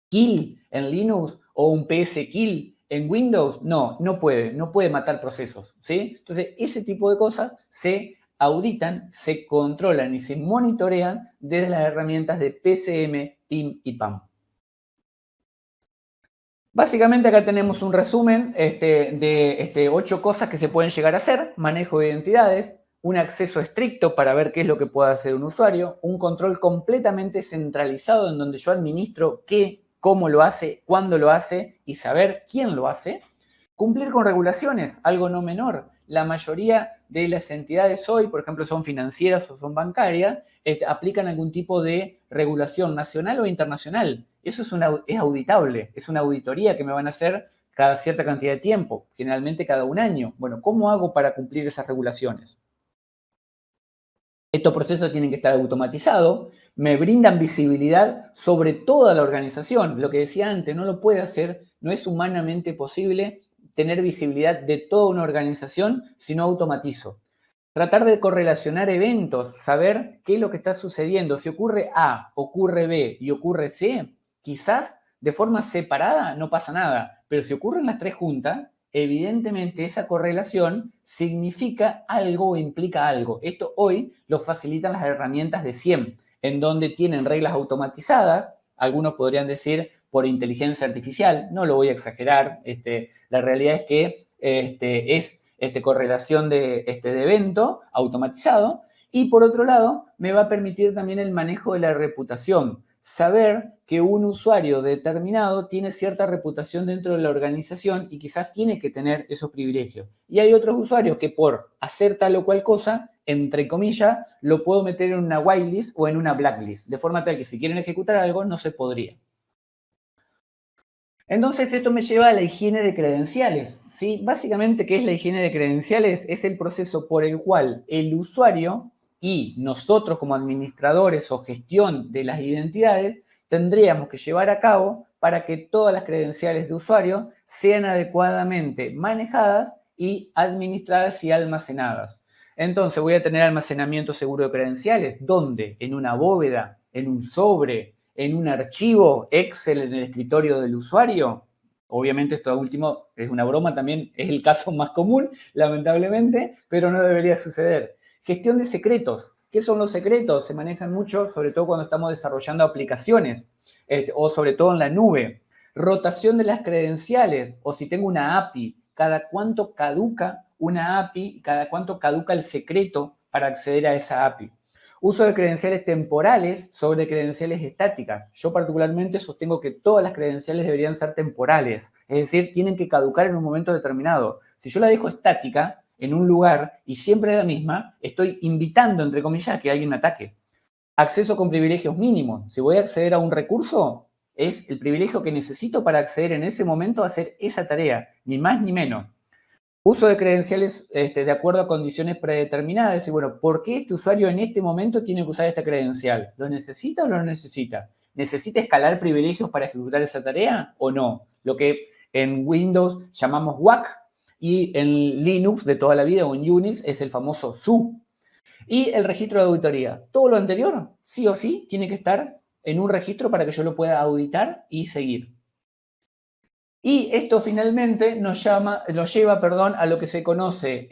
kill en Linux o un PS kill en Windows. No, no puede matar procesos, ¿sí? Entonces, ese tipo de cosas se auditan, se controlan y se monitorean desde las herramientas de PCM, PIM y PAM. Básicamente acá tenemos un resumen de 8 cosas que se pueden llegar a hacer: manejo de identidades, un acceso estricto para ver qué es lo que puede hacer un usuario, un control completamente centralizado en donde yo administro qué, cómo lo hace, cuándo lo hace y saber quién lo hace, cumplir con regulaciones, algo no menor. La mayoría de las entidades hoy, por ejemplo, son financieras o son bancarias, aplican algún tipo de regulación nacional o internacional. Eso es auditable, es una auditoría que me van a hacer cada cierta cantidad de tiempo, generalmente cada un año. Bueno, ¿cómo hago para cumplir esas regulaciones? Estos procesos tienen que estar automatizados, me brindan visibilidad sobre toda la organización. Lo que decía antes, no lo puede hacer, no es humanamente posible tener visibilidad de toda una organización si no automatizo. Tratar de correlacionar eventos, saber qué es lo que está sucediendo. Si ocurre A, ocurre B y ocurre C, quizás de forma separada no pasa nada, pero si ocurren las tres juntas, evidentemente esa correlación significa algo o implica algo. Esto hoy lo facilitan las herramientas de SIEM, en donde tienen reglas automatizadas, algunos podrían decir por inteligencia artificial, no lo voy a exagerar, la realidad es que es correlación de evento automatizado, y por otro lado me va a permitir también el manejo de la reputación, saber que un usuario determinado tiene cierta reputación dentro de la organización y quizás tiene que tener esos privilegios. Y hay otros usuarios que por hacer tal o cual cosa, entre comillas, lo puedo meter en una whitelist o en una blacklist, de forma tal que si quieren ejecutar algo no se podría. Entonces esto me lleva a la higiene de credenciales, ¿sí? Básicamente, ¿qué es la higiene de credenciales? Es el proceso por el cual el usuario y nosotros como administradores o gestión de las identidades tendríamos que llevar a cabo para que todas las credenciales de usuario sean adecuadamente manejadas y administradas y almacenadas. Entonces voy a tener almacenamiento seguro de credenciales. ¿Dónde? En una bóveda, en un sobre, en un archivo Excel en el escritorio del usuario. Obviamente esto último es una broma, también es el caso más común, lamentablemente, pero no debería suceder. Gestión de secretos. ¿Qué son los secretos? Se manejan mucho, sobre todo cuando estamos desarrollando aplicaciones o sobre todo en la nube. Rotación de las credenciales, o si tengo una API, cada cuánto caduca una API, cada cuánto caduca el secreto para acceder a esa API. Uso de credenciales temporales sobre credenciales estáticas. Yo particularmente sostengo que todas las credenciales deberían ser temporales, es decir, tienen que caducar en un momento determinado. Si yo la dejo estática en un lugar y siempre es la misma, estoy invitando, entre comillas, a que alguien me ataque. Acceso con privilegios mínimos. Si voy a acceder a un recurso, es el privilegio que necesito para acceder en ese momento a hacer esa tarea, ni más ni menos. Uso de credenciales de acuerdo a condiciones predeterminadas. Y bueno, ¿por qué este usuario en este momento tiene que usar esta credencial? ¿Lo necesita o no lo necesita? ¿Necesita escalar privilegios para ejecutar esa tarea o no? Lo que en Windows llamamos WAC y en Linux de toda la vida o en Unix es el famoso SU. Y el registro de auditoría. Todo lo anterior, sí o sí, tiene que estar en un registro para que yo lo pueda auditar y seguir. Y esto finalmente nos lleva a lo que se conoce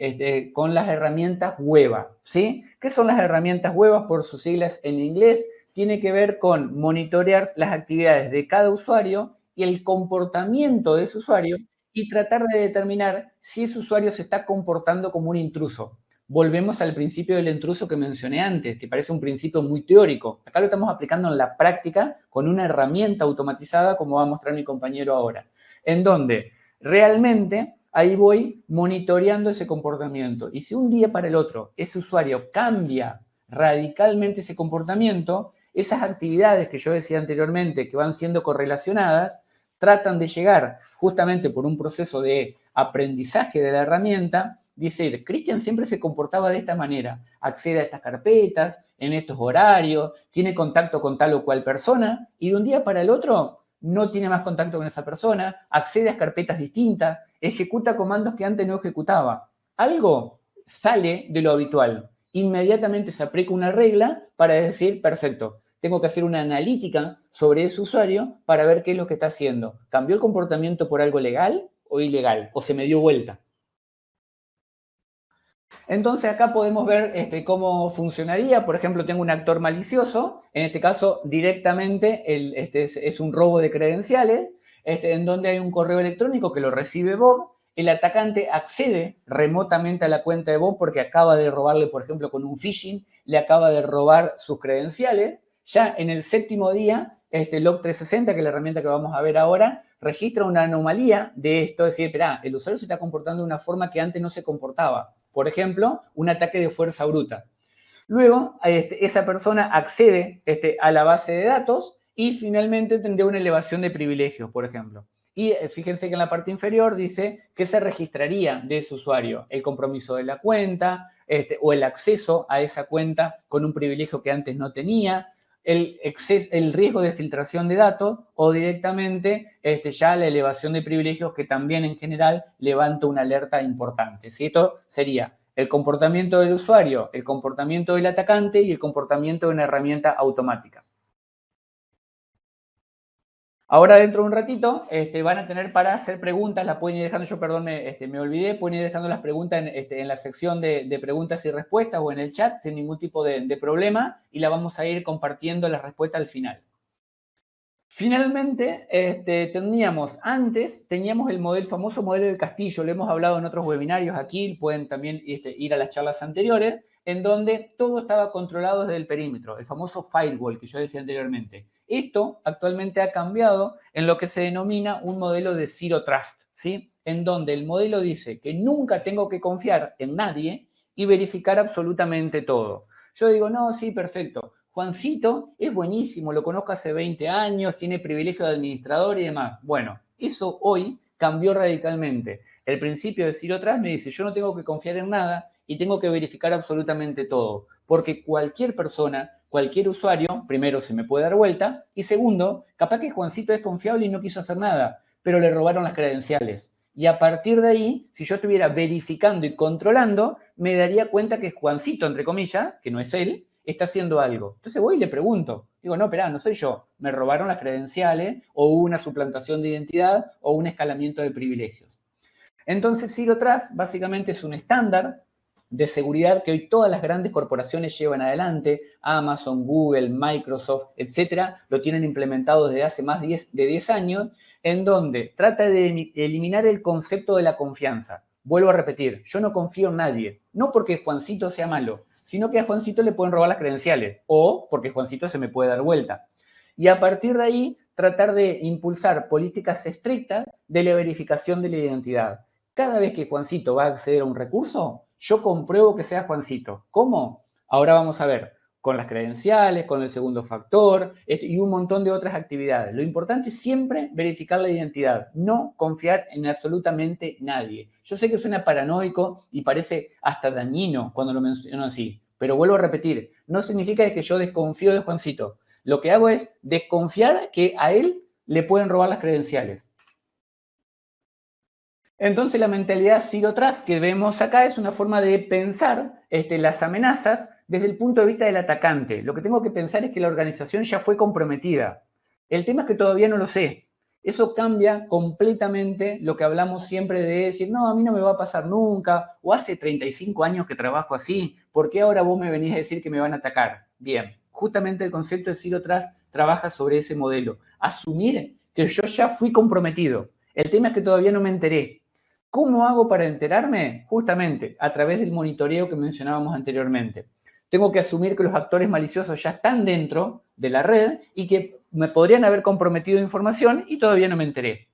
con las herramientas WEBA, ¿sí? ¿Qué son las herramientas WEBA? Por sus siglas en inglés, tiene que ver con monitorear las actividades de cada usuario y el comportamiento de ese usuario y tratar de determinar si ese usuario se está comportando como un intruso. Volvemos al principio del intruso que mencioné antes, que parece un principio muy teórico. Acá lo estamos aplicando en la práctica con una herramienta automatizada, como va a mostrar mi compañero ahora, en donde realmente ahí voy monitoreando ese comportamiento. Y si un día para el otro ese usuario cambia radicalmente ese comportamiento, esas actividades que yo decía anteriormente que van siendo correlacionadas, tratan de llegar justamente por un proceso de aprendizaje de la herramienta, decir, Cristian siempre se comportaba de esta manera, accede a estas carpetas, en estos horarios, tiene contacto con tal o cual persona, y de un día para el otro no tiene más contacto con esa persona, accede a carpetas distintas, ejecuta comandos que antes no ejecutaba. Algo sale de lo habitual. Inmediatamente se aplica una regla para decir, perfecto, tengo que hacer una analítica sobre ese usuario para ver qué es lo que está haciendo. ¿Cambió el comportamiento por algo legal o ilegal? ¿O se me dio vuelta? Entonces acá podemos ver cómo funcionaría. Por ejemplo, tengo un actor malicioso. En este caso, directamente es un robo de credenciales, en donde hay un correo electrónico que lo recibe Bob. El atacante accede remotamente a la cuenta de Bob porque acaba de robarle, por ejemplo, con un phishing, le acaba de robar sus credenciales. Ya en el séptimo día, Log360, que es la herramienta que vamos a ver ahora, registra una anomalía de esto, es decir, espera, el usuario se está comportando de una forma que antes no se comportaba. Por ejemplo, un ataque de fuerza bruta. Luego, esa persona accede a la base de datos y finalmente tendría una elevación de privilegios, por ejemplo. Y fíjense que en la parte inferior dice que se registraría de ese usuario el compromiso de la cuenta o el acceso a esa cuenta con un privilegio que antes no tenía, el riesgo de filtración de datos o directamente ya la elevación de privilegios que también en general levanta una alerta importante. ¿Sí? Esto sería el comportamiento del usuario, el comportamiento del atacante y el comportamiento de una herramienta automática. Ahora dentro de un ratito van a tener para hacer preguntas, las pueden ir dejando, yo perdón, me olvidé, pueden ir dejando las preguntas en la sección de preguntas y respuestas o en el chat sin ningún tipo de problema y la vamos a ir compartiendo la respuesta al final. Finalmente, teníamos el famoso modelo del castillo, lo hemos hablado en otros webinarios aquí, pueden también ir a las charlas anteriores, en donde todo estaba controlado desde el perímetro, el famoso firewall que yo decía anteriormente. Esto actualmente ha cambiado en lo que se denomina un modelo de Zero Trust, ¿sí? En donde el modelo dice que nunca tengo que confiar en nadie y verificar absolutamente todo. Yo digo, no, sí, perfecto. Juancito es buenísimo, lo conozco hace 20 años, tiene privilegio de administrador y demás. Bueno, eso hoy cambió radicalmente. El principio de Zero Trust me dice, yo no tengo que confiar en nada y tengo que verificar absolutamente todo, porque cualquier persona, cualquier usuario, primero se me puede dar vuelta y segundo, capaz que Juancito es confiable y no quiso hacer nada, pero le robaron las credenciales. Y a partir de ahí, si yo estuviera verificando y controlando, me daría cuenta que Juancito, entre comillas, que no es él, está haciendo algo. Entonces voy y le pregunto. Digo, no, espera, no soy yo. Me robaron las credenciales o hubo una suplantación de identidad o un escalamiento de privilegios. Entonces, Zero Trust básicamente es un estándar de seguridad que hoy todas las grandes corporaciones llevan adelante. Amazon, Google, Microsoft, etcétera, lo tienen implementado desde hace más de 10 años, en donde trata de eliminar el concepto de la confianza. Vuelvo a repetir, yo no confío en nadie, no porque Juancito sea malo, sino que a Juancito le pueden robar las credenciales o porque Juancito se me puede dar vuelta. Y a partir de ahí, tratar de impulsar políticas estrictas de la verificación de la identidad. Cada vez que Juancito va a acceder a un recurso, yo compruebo que sea Juancito. ¿Cómo? Ahora vamos a ver, con las credenciales, con el segundo factor y un montón de otras actividades. Lo importante es siempre verificar la identidad, no confiar en absolutamente nadie. Yo sé que suena paranoico y parece hasta dañino cuando lo menciono así, pero vuelvo a repetir, no significa que yo desconfío de Juancito. Lo que hago es desconfiar que a él le pueden robar las credenciales. Entonces la mentalidad zero trust que vemos acá es una forma de pensar las amenazas desde el punto de vista del atacante. Lo que tengo que pensar es que la organización ya fue comprometida. El tema es que todavía no lo sé. Eso cambia completamente lo que hablamos siempre de decir, no, a mí no me va a pasar nunca, o hace 35 años que trabajo así, ¿por qué ahora vos me venís a decir que me van a atacar? Bien, justamente el concepto de zero trust trabaja sobre ese modelo. Asumir que yo ya fui comprometido. El tema es que todavía no me enteré. ¿Cómo hago para enterarme? Justamente a través del monitoreo que mencionábamos anteriormente. Tengo que asumir que los actores maliciosos ya están dentro de la red y que me podrían haber comprometido información y todavía no me enteré.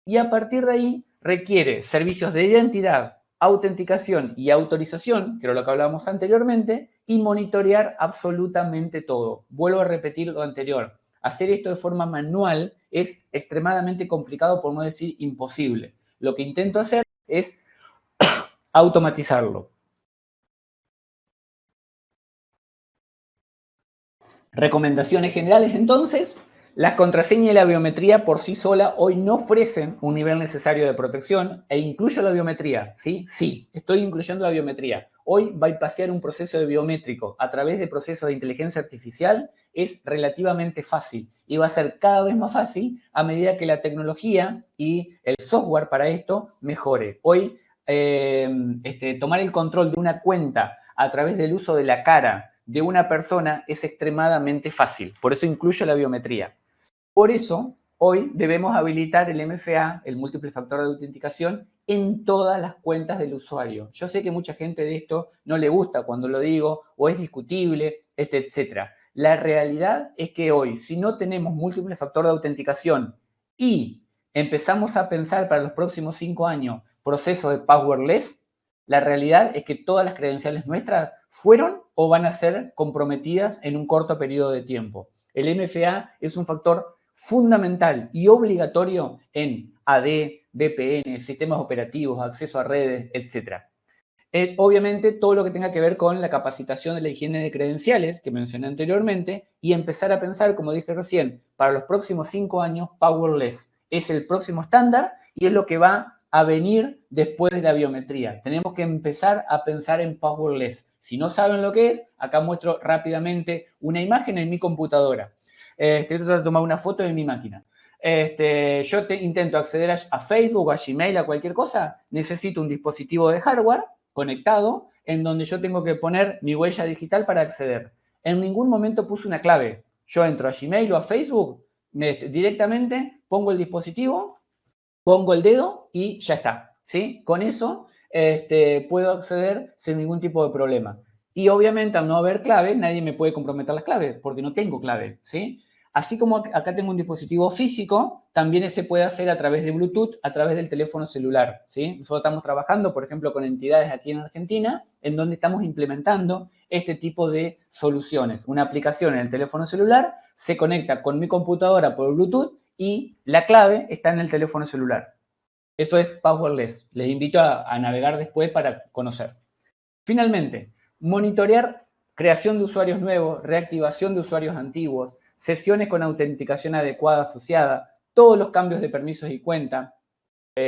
Y a partir de ahí requiere servicios de identidad, autenticación y autorización, que era lo que hablábamos anteriormente, y monitorear absolutamente todo. Vuelvo a repetir lo anterior. Hacer esto de forma manual es extremadamente complicado, por no decir imposible. Lo que intento hacer es automatizarlo. Recomendaciones generales, entonces, la contraseña y la biometría por sí sola hoy no ofrecen un nivel necesario de protección e incluyo la biometría, ¿sí? Sí, estoy incluyendo la biometría. Hoy bypassear un proceso de biométrico a través de procesos de inteligencia artificial es relativamente fácil y va a ser cada vez más fácil a medida que la tecnología y el software para esto mejore. Hoy, tomar el control de una cuenta a través del uso de la cara de una persona es extremadamente fácil. Por eso incluyo la biometría. Por eso, hoy debemos habilitar el MFA, el múltiple factor de autenticación, en todas las cuentas del usuario. Yo sé que mucha gente de esto no le gusta cuando lo digo, o es discutible, etc. La realidad es que hoy, si no tenemos múltiple factor de autenticación y empezamos a pensar para los próximos 5 años procesos de passwordless, la realidad es que todas las credenciales nuestras fueron o van a ser comprometidas en un corto periodo de tiempo. El MFA es un factor fundamental y obligatorio en AD, VPN, sistemas operativos, acceso a redes, etc. Obviamente, todo lo que tenga que ver con la capacitación de la higiene de credenciales, que mencioné anteriormente, y empezar a pensar, como dije recién, para los próximos 5 años, Powerless es el próximo estándar y es lo que va a venir después de la biometría. Tenemos que empezar a pensar en Powerless. Si no saben lo que es, acá muestro rápidamente una imagen en mi computadora. Estoy tratando de tomar una foto de mi máquina. Yo intento acceder a Facebook, a Gmail, a cualquier cosa, necesito un dispositivo de hardware conectado en donde yo tengo que poner mi huella digital para acceder. En ningún momento puse una clave. Yo entro a Gmail o a Facebook, directamente pongo el dispositivo, pongo el dedo y ya está, ¿sí? Con eso puedo acceder sin ningún tipo de problema. Y obviamente al no haber clave, nadie me puede comprometer las claves porque no tengo clave, ¿sí? Así como acá tengo un dispositivo físico, también se puede hacer a través de Bluetooth, a través del teléfono celular, ¿sí? Nosotros estamos trabajando, por ejemplo, con entidades aquí en Argentina, en donde estamos implementando este tipo de soluciones. Una aplicación en el teléfono celular se conecta con mi computadora por Bluetooth y la clave está en el teléfono celular. Eso es Powerless. Les invito a navegar después para conocer. Finalmente, monitorear creación de usuarios nuevos, reactivación de usuarios antiguos, sesiones con autenticación adecuada asociada, todos los cambios de permisos y cuenta,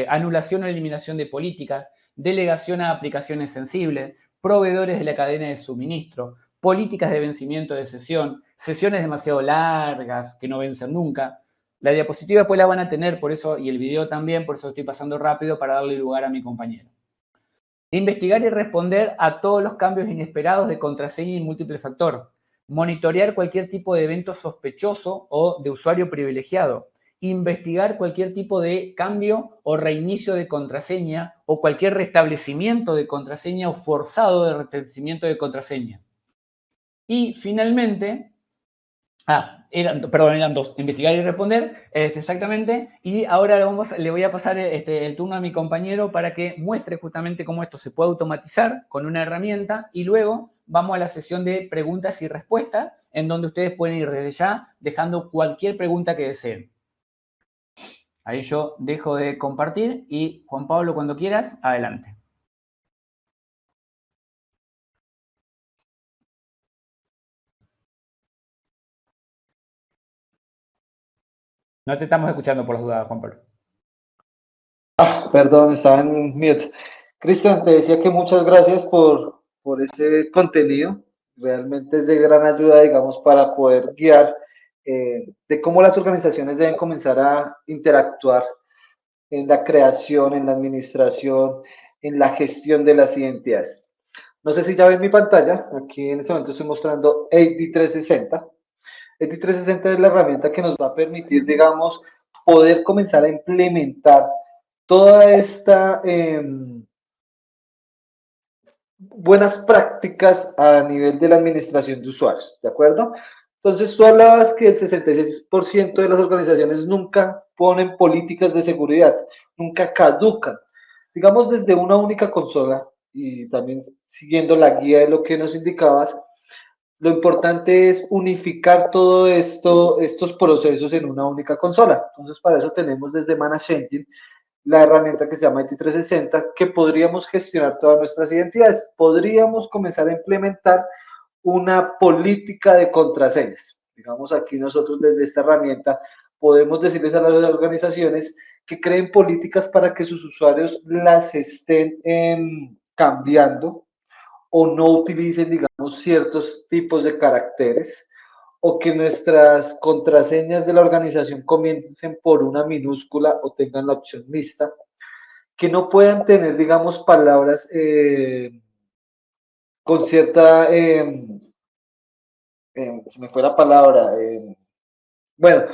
anulación o eliminación de políticas, delegación a aplicaciones sensibles, proveedores de la cadena de suministro, políticas de vencimiento de sesión, sesiones demasiado largas que no vencen nunca. La diapositiva después la van a tener, por eso, y el video también, por eso estoy pasando rápido para darle lugar a mi compañero. Investigar y responder a todos los cambios inesperados de contraseña y múltiple factor. Monitorear cualquier tipo de evento sospechoso o de usuario privilegiado. Investigar cualquier tipo de cambio o reinicio de contraseña o cualquier restablecimiento de contraseña o forzado de restablecimiento de contraseña. Y finalmente, eran dos, investigar y responder, exactamente, y ahora le voy a pasar el turno a mi compañero para que muestre justamente cómo esto se puede automatizar con una herramienta, y luego vamos a la sesión de preguntas y respuestas, en donde ustedes pueden ir desde ya dejando cualquier pregunta que deseen. Ahí yo dejo de compartir y Juan Pablo, cuando quieras, adelante. No te estamos escuchando por las dudas, Juan Pablo. Perdón, estaba en mute. Cristian, te decía que muchas gracias por ese contenido. Realmente es de gran ayuda, digamos, para poder guiar de cómo las organizaciones deben comenzar a interactuar en la creación, en la administración, en la gestión de las identidades. No sé si ya ven mi pantalla. Aquí en este momento estoy mostrando AD360. AD360 es la herramienta que nos va a permitir, digamos, poder comenzar a implementar toda esta buenas prácticas a nivel de la administración de usuarios, ¿de acuerdo? Entonces tú hablabas que el 66% de las organizaciones nunca ponen políticas de seguridad, nunca caducan. Digamos, desde una única consola, y también siguiendo la guía de lo que nos indicabas, lo importante es unificar todo esto, estos procesos en una única consola. Entonces, para eso tenemos desde Manage Engine la herramienta que se llama IT360, que podríamos gestionar todas nuestras identidades. Podríamos comenzar a implementar una política de contraseñas. Digamos, aquí nosotros desde esta herramienta podemos decirles a las organizaciones que creen políticas para que sus usuarios las estén cambiando o no utilicen, digamos, ciertos tipos de caracteres, o que nuestras contraseñas de la organización comiencen por una minúscula o tengan la opción mixta, que no puedan tener, digamos, palabras con cierta, se me fue la palabra, bueno,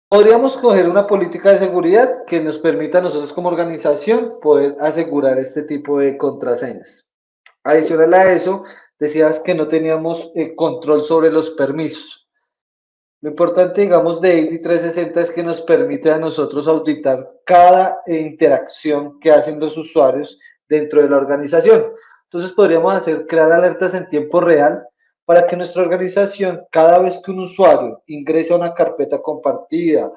podríamos coger una política de seguridad que nos permita a nosotros como organización poder asegurar este tipo de contraseñas. Adicional a eso, decías que no teníamos control sobre los permisos. Lo importante, digamos, de AD360 es que nos permite a nosotros auditar cada interacción que hacen los usuarios dentro de la organización. Entonces podríamos crear alertas en tiempo real para que nuestra organización, cada vez que un usuario ingresa a una carpeta compartida,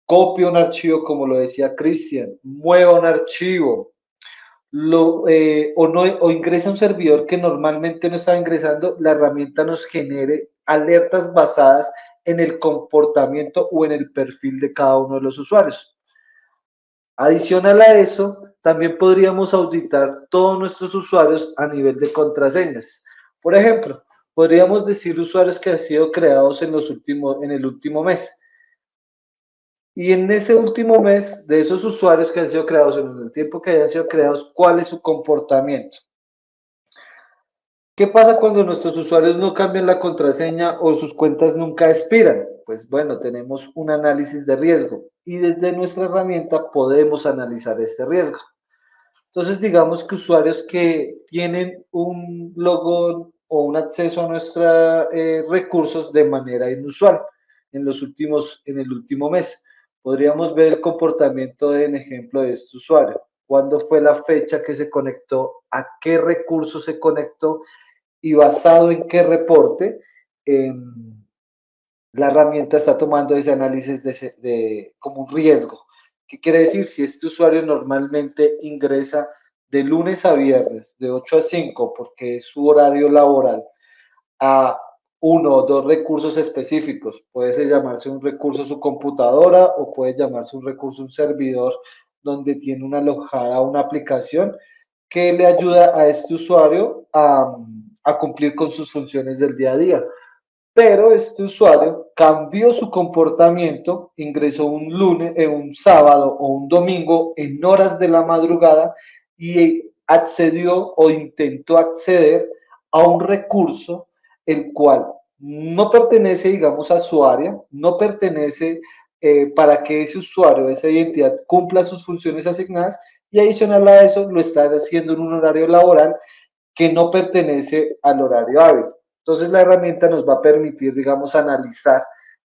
copie un archivo, como lo decía Cristian, mueva un archivo, o ingresa a un servidor que normalmente no estaba ingresando, la herramienta nos genere alertas basadas en el comportamiento o en el perfil de cada uno de los usuarios. Adicional a eso, también podríamos auditar todos nuestros usuarios a nivel de contraseñas. Por ejemplo, podríamos decir usuarios que han sido creados en el último mes. Y en ese último mes, de esos usuarios que han sido creados, en el tiempo que hayan sido creados, ¿cuál es su comportamiento? ¿Qué pasa cuando nuestros usuarios no cambian la contraseña o sus cuentas nunca expiran? Pues bueno, tenemos un análisis de riesgo y desde nuestra herramienta podemos analizar este riesgo. Entonces, digamos que usuarios que tienen un login o un acceso a nuestros recursos de manera inusual en el último mes, podríamos ver el comportamiento en ejemplo de este usuario. ¿Cuándo fue la fecha que se conectó? ¿A qué recurso se conectó? Y basado en qué reporte, la herramienta está tomando ese análisis como un riesgo. ¿Qué quiere decir? Si este usuario normalmente ingresa de lunes a viernes, de 8 a 5, porque es su horario laboral, a uno o dos recursos específicos, puede llamarse un recurso su computadora o puede llamarse un recurso un servidor donde tiene una alojada una aplicación que le ayuda a este usuario a cumplir con sus funciones del día a día. Pero este usuario cambió su comportamiento, ingresó un lunes, un sábado o un domingo en horas de la madrugada y accedió o intentó acceder a un recurso el cual no pertenece, digamos, a su área, no pertenece para que ese usuario, esa identidad, cumpla sus funciones asignadas, y adicional a eso lo está haciendo en un horario laboral que no pertenece al horario hábil. Entonces la herramienta nos va a permitir, digamos, analizar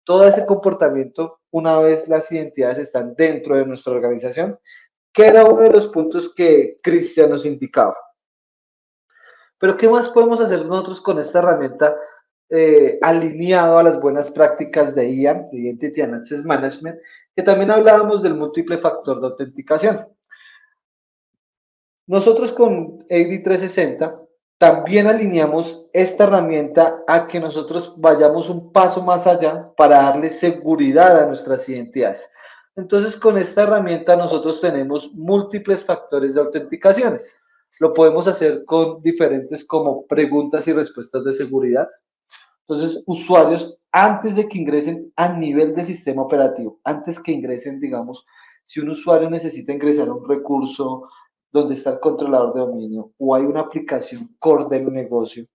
todo ese comportamiento una vez las identidades están dentro de nuestra organización, que era uno de los puntos que Cristian nos indicaba. Pero ¿qué más podemos hacer nosotros con esta herramienta alineado a las buenas prácticas de IAM, de Identity and Access Management, que también hablábamos del múltiple factor de autenticación? Nosotros con AD360 también alineamos esta herramienta a que nosotros vayamos un paso más allá para darle seguridad a nuestras identidades. Entonces, con esta herramienta nosotros tenemos múltiples factores de autenticaciones. Lo podemos hacer con diferentes como preguntas y respuestas de seguridad. Entonces, usuarios, antes de que ingresen a nivel de sistema operativo, antes que ingresen, digamos, si un usuario necesita ingresar a un recurso donde está el controlador de dominio o hay una aplicación core del negocio,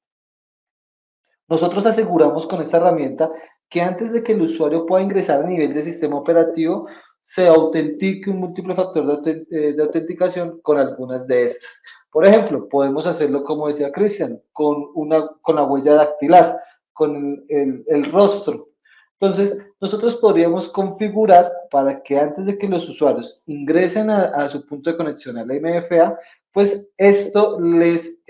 nosotros aseguramos con esta herramienta que antes de que el usuario pueda ingresar a nivel de sistema operativo, se autentique un múltiple factor de autenticación con algunas de estas. Por ejemplo, podemos hacerlo, como decía Cristian, con la huella dactilar, con el rostro. Entonces, nosotros podríamos configurar para que antes de que los usuarios ingresen a su punto de conexión a la MFA, pues esto les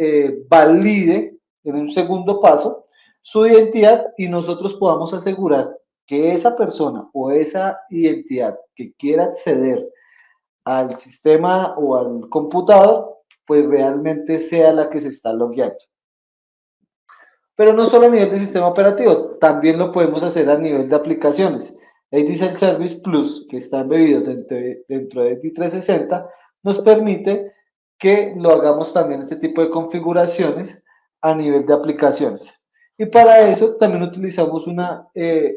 valide en un segundo paso su identidad y nosotros podamos asegurar que esa persona o esa identidad que quiera acceder al sistema o al computador, pues realmente sea la que se está logueando. Pero no solo a nivel de sistema operativo, también lo podemos hacer a nivel de aplicaciones. AD Service Plus, que está embebido dentro de AD360, nos permite que lo hagamos también este tipo de configuraciones a nivel de aplicaciones. Y para eso también utilizamos una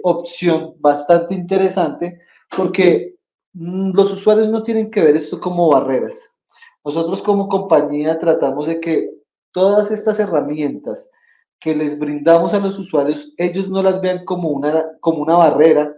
opción bastante interesante porque los usuarios no tienen que ver esto como barreras. Nosotros como compañía tratamos de que todas estas herramientas que les brindamos a los usuarios, ellos no las vean como una barrera,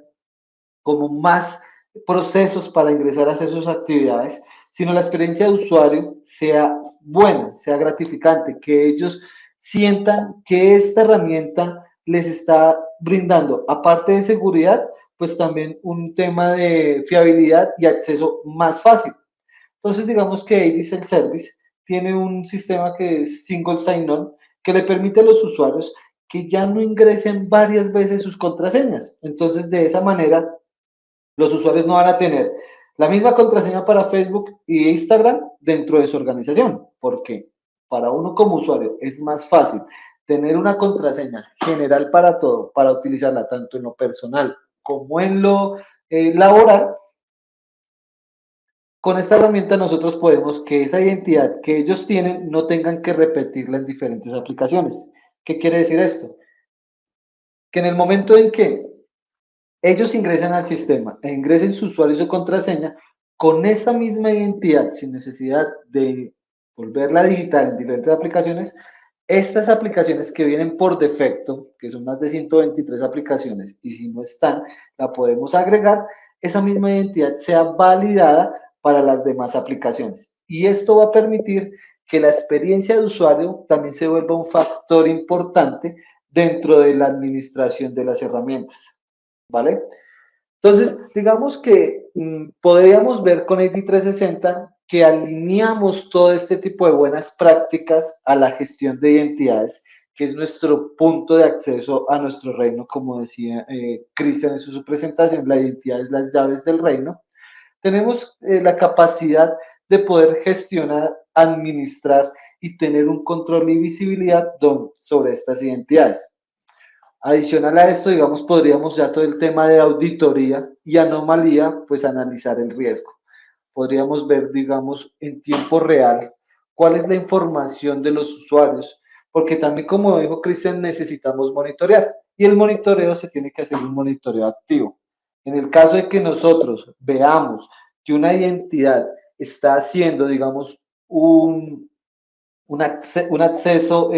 como más procesos para ingresar a hacer sus actividades, sino la experiencia de usuario sea buena, sea gratificante, que ellos sientan que esta herramienta les está brindando, aparte de seguridad, pues también un tema de fiabilidad y acceso más fácil. Entonces, digamos que AD Service tiene un sistema que es Single Sign-On, que le permite a los usuarios que ya no ingresen varias veces sus contraseñas. Entonces, de esa manera, los usuarios no van a tener la misma contraseña para Facebook e Instagram dentro de su organización, porque para uno como usuario es más fácil tener una contraseña general para todo, para utilizarla tanto en lo personal como en lo laboral. Con esta herramienta nosotros podemos que esa identidad que ellos tienen no tengan que repetirla en diferentes aplicaciones. ¿Qué quiere decir esto? Que en el momento en que ellos ingresan al sistema e ingresen su usuario y su contraseña, con esa misma identidad, sin necesidad de volverla digital en diferentes aplicaciones, estas aplicaciones que vienen por defecto, que son más de 123 aplicaciones, y si no están, la podemos agregar, esa misma identidad sea validada para las demás aplicaciones. Y esto va a permitir que la experiencia de usuario también se vuelva un factor importante dentro de la administración de las herramientas. ¿Vale? Entonces, digamos que podríamos ver con AD360 que alineamos todo este tipo de buenas prácticas a la gestión de identidades, que es nuestro punto de acceso a nuestro reino, como decía Cristian en su presentación, la identidad es las llaves del reino. Tenemos la capacidad de poder gestionar, administrar y tener un control y visibilidad sobre estas identidades. Adicional a esto, digamos, podríamos ya todo el tema de auditoría y anomalía, pues analizar el riesgo. Podríamos ver, digamos, en tiempo real cuál es la información de los usuarios, porque también, como dijo Cristian, necesitamos monitorear y el monitoreo se tiene que hacer un monitoreo activo. En el caso de que nosotros veamos que una identidad está haciendo, digamos, un acceso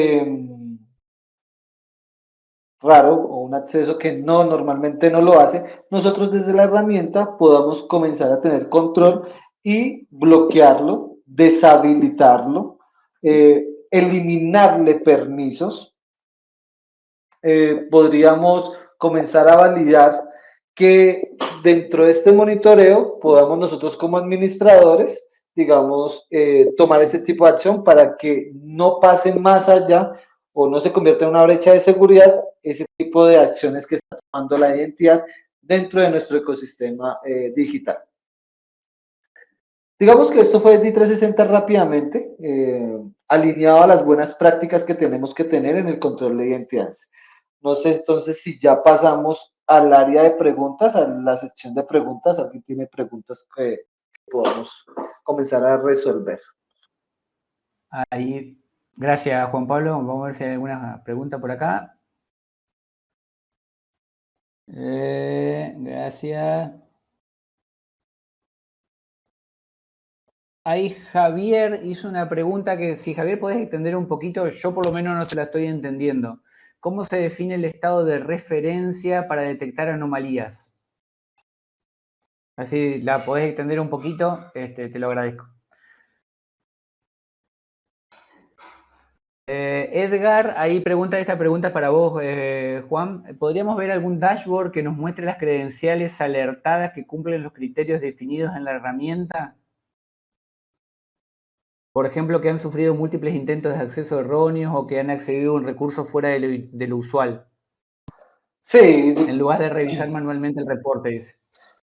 raro o un acceso que normalmente no lo hace, nosotros desde la herramienta podamos comenzar a tener control y bloquearlo, deshabilitarlo, eliminarle permisos podríamos comenzar a validar que dentro de este monitoreo podamos nosotros como administradores, digamos, tomar ese tipo de acción para que no pase más allá o no se convierta en una brecha de seguridad ese tipo de acciones que está tomando la identidad dentro de nuestro ecosistema digital. Digamos que esto fue de 360 rápidamente, alineado a las buenas prácticas que tenemos que tener en el control de identidades. No sé entonces si ya pasamos al área de preguntas, a la sección de preguntas. ¿Alguien tiene preguntas que podamos comenzar a resolver? Ahí, gracias Juan Pablo. Vamos a ver si hay alguna pregunta por acá. Gracias. Ahí Javier hizo una pregunta que si Javier podés extender un poquito, yo por lo menos no te la estoy entendiendo. ¿Cómo se define el estado de referencia para detectar anomalías? Así la podés extender un poquito, te lo agradezco. Edgar, ahí pregunta esta pregunta para vos, Juan. ¿Podríamos ver algún dashboard que nos muestre las credenciales alertadas que cumplen los criterios definidos en la herramienta? Por ejemplo, que han sufrido múltiples intentos de acceso erróneos o que han accedido a un recurso fuera de lo usual. Sí. En lugar de revisar manualmente el reporte, dice.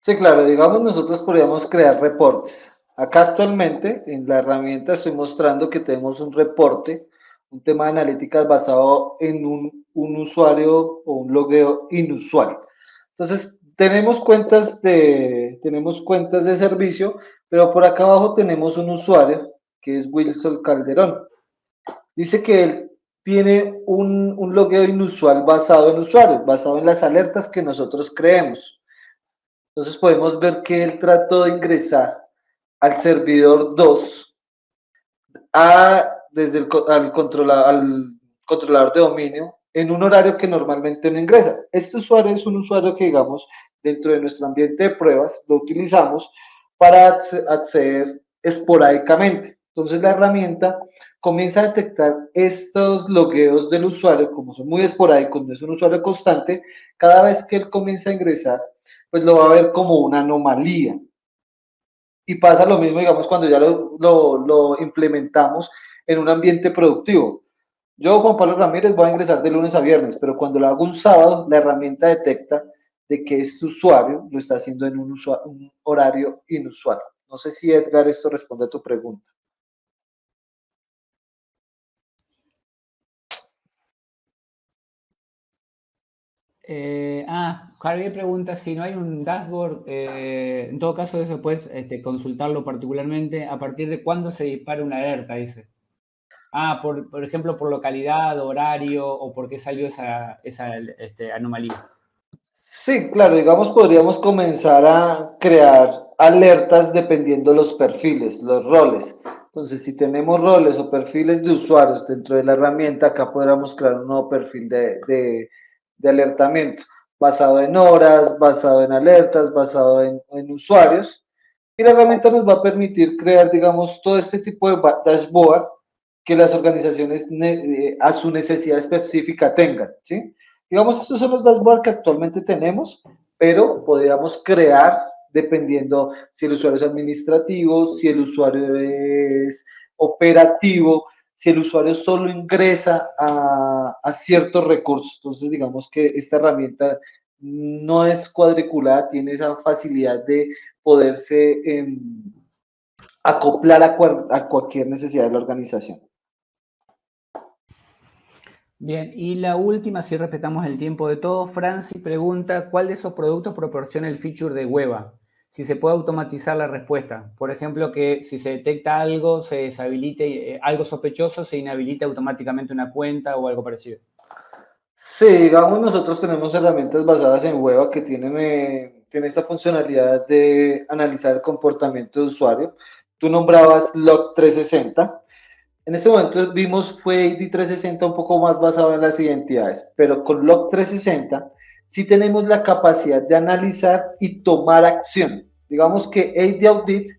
Sí, claro, digamos, nosotros podríamos crear reportes. Acá actualmente en la herramienta estoy mostrando que tenemos un reporte, un tema de analíticas basado en un usuario o un logueo inusual. Entonces, tenemos cuentas de servicio, pero por acá abajo tenemos un usuario que es Wilson Calderón. Dice que él tiene un logueo inusual basado en usuarios, basado en las alertas que nosotros creemos. Entonces podemos ver que él trató de ingresar al servidor 2 desde al controlador de dominio en un horario que normalmente no ingresa. Este usuario es un usuario que, digamos, dentro de nuestro ambiente de pruebas lo utilizamos para acceder esporádicamente. Entonces la herramienta comienza a detectar estos logueos del usuario, como son muy esporádicos, no es un usuario constante, cada vez que él comienza a ingresar, pues lo va a ver como una anomalía. Y pasa lo mismo, digamos, cuando ya lo implementamos en un ambiente productivo. Yo, Juan Pablo Ramírez, voy a ingresar de lunes a viernes, pero cuando lo hago un sábado, la herramienta detecta de que este usuario lo está haciendo en un horario inusual. No sé si, Edgar, esto responde a tu pregunta. Javier pregunta si no hay un dashboard, en todo caso eso puedes consultarlo particularmente, a partir de cuándo se dispara una alerta, dice. Por ejemplo, por localidad, horario, o por qué salió esa anomalía. Sí, claro, digamos, podríamos comenzar a crear alertas dependiendo los perfiles, los roles. Entonces, si tenemos roles o perfiles de usuarios dentro de la herramienta, acá podríamos crear un nuevo perfil de alertamiento, basado en horas, basado en alertas, basado en usuarios. Y la herramienta nos va a permitir crear, digamos, todo este tipo de dashboard que las organizaciones a su necesidad específica tengan, ¿sí? Digamos, estos son los dashboards que actualmente tenemos, pero podríamos crear dependiendo si el usuario es administrativo, si el usuario es operativo, si el usuario solo ingresa a ciertos recursos. Entonces, digamos que esta herramienta no es cuadriculada, tiene esa facilidad de poderse acoplar a cualquier necesidad de la organización. Bien, y la última, si respetamos el tiempo de todos, Franci pregunta, ¿cuál de esos productos proporciona el feature de Weba? Si se puede automatizar la respuesta. Por ejemplo, que si se detecta algo, se deshabilite, algo sospechoso, se inhabilita automáticamente una cuenta o algo parecido. Sí, digamos, nosotros tenemos herramientas basadas en Weba que tienen esta funcionalidad de analizar el comportamiento de usuario. Tú nombrabas Log360. En este momento vimos fue ID360 un poco más basado en las identidades, pero con Log360 sí tenemos la capacidad de analizar y tomar acción. Digamos que AD Audit,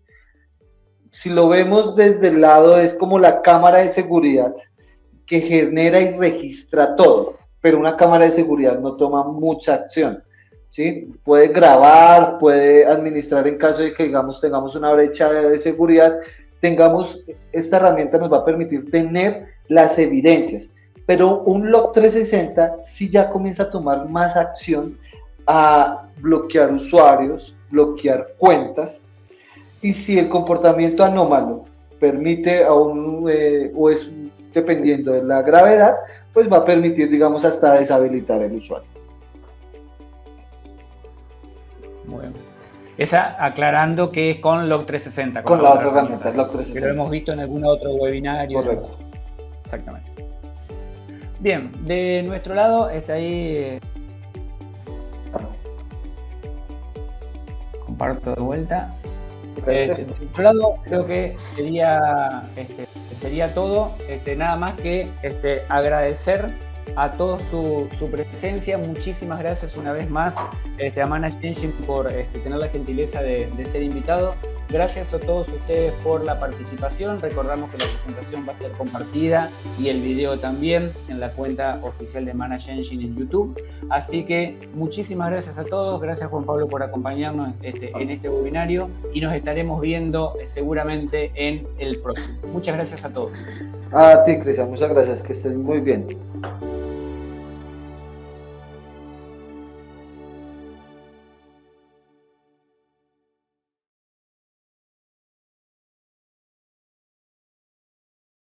si lo vemos desde el lado, es como la cámara de seguridad que genera y registra todo, pero una cámara de seguridad no toma mucha acción, ¿sí? Puede grabar, puede administrar en caso de que, digamos, tengamos una brecha de seguridad, esta herramienta nos va a permitir tener las evidencias, pero un log 360 sí ya comienza a tomar más acción, a bloquear usuarios, bloquear cuentas, y si el comportamiento anómalo permite o es dependiendo de la gravedad, pues va a permitir, digamos, hasta deshabilitar el usuario. Bueno. Esa aclarando que es con Log360. Con la otra herramienta, Log360. Que lo hemos visto en algún otro webinario. Correcto. Exactamente. Bien, de nuestro lado está ahí. Comparto de vuelta. De nuestro lado creo que sería todo. Nada más que agradecer a todos su presencia. Muchísimas gracias una vez más a ManageEngine por tener la gentileza de ser invitado. Gracias a todos ustedes por la participación. Recordamos que la presentación va a ser compartida y el video también en la cuenta oficial de ManageEngine en YouTube. Así que muchísimas gracias a todos. Gracias, Juan Pablo, por acompañarnos en este webinario y nos estaremos viendo seguramente en el próximo. Muchas gracias a todos. A ti, Cristian, muchas gracias. Que estés muy bien.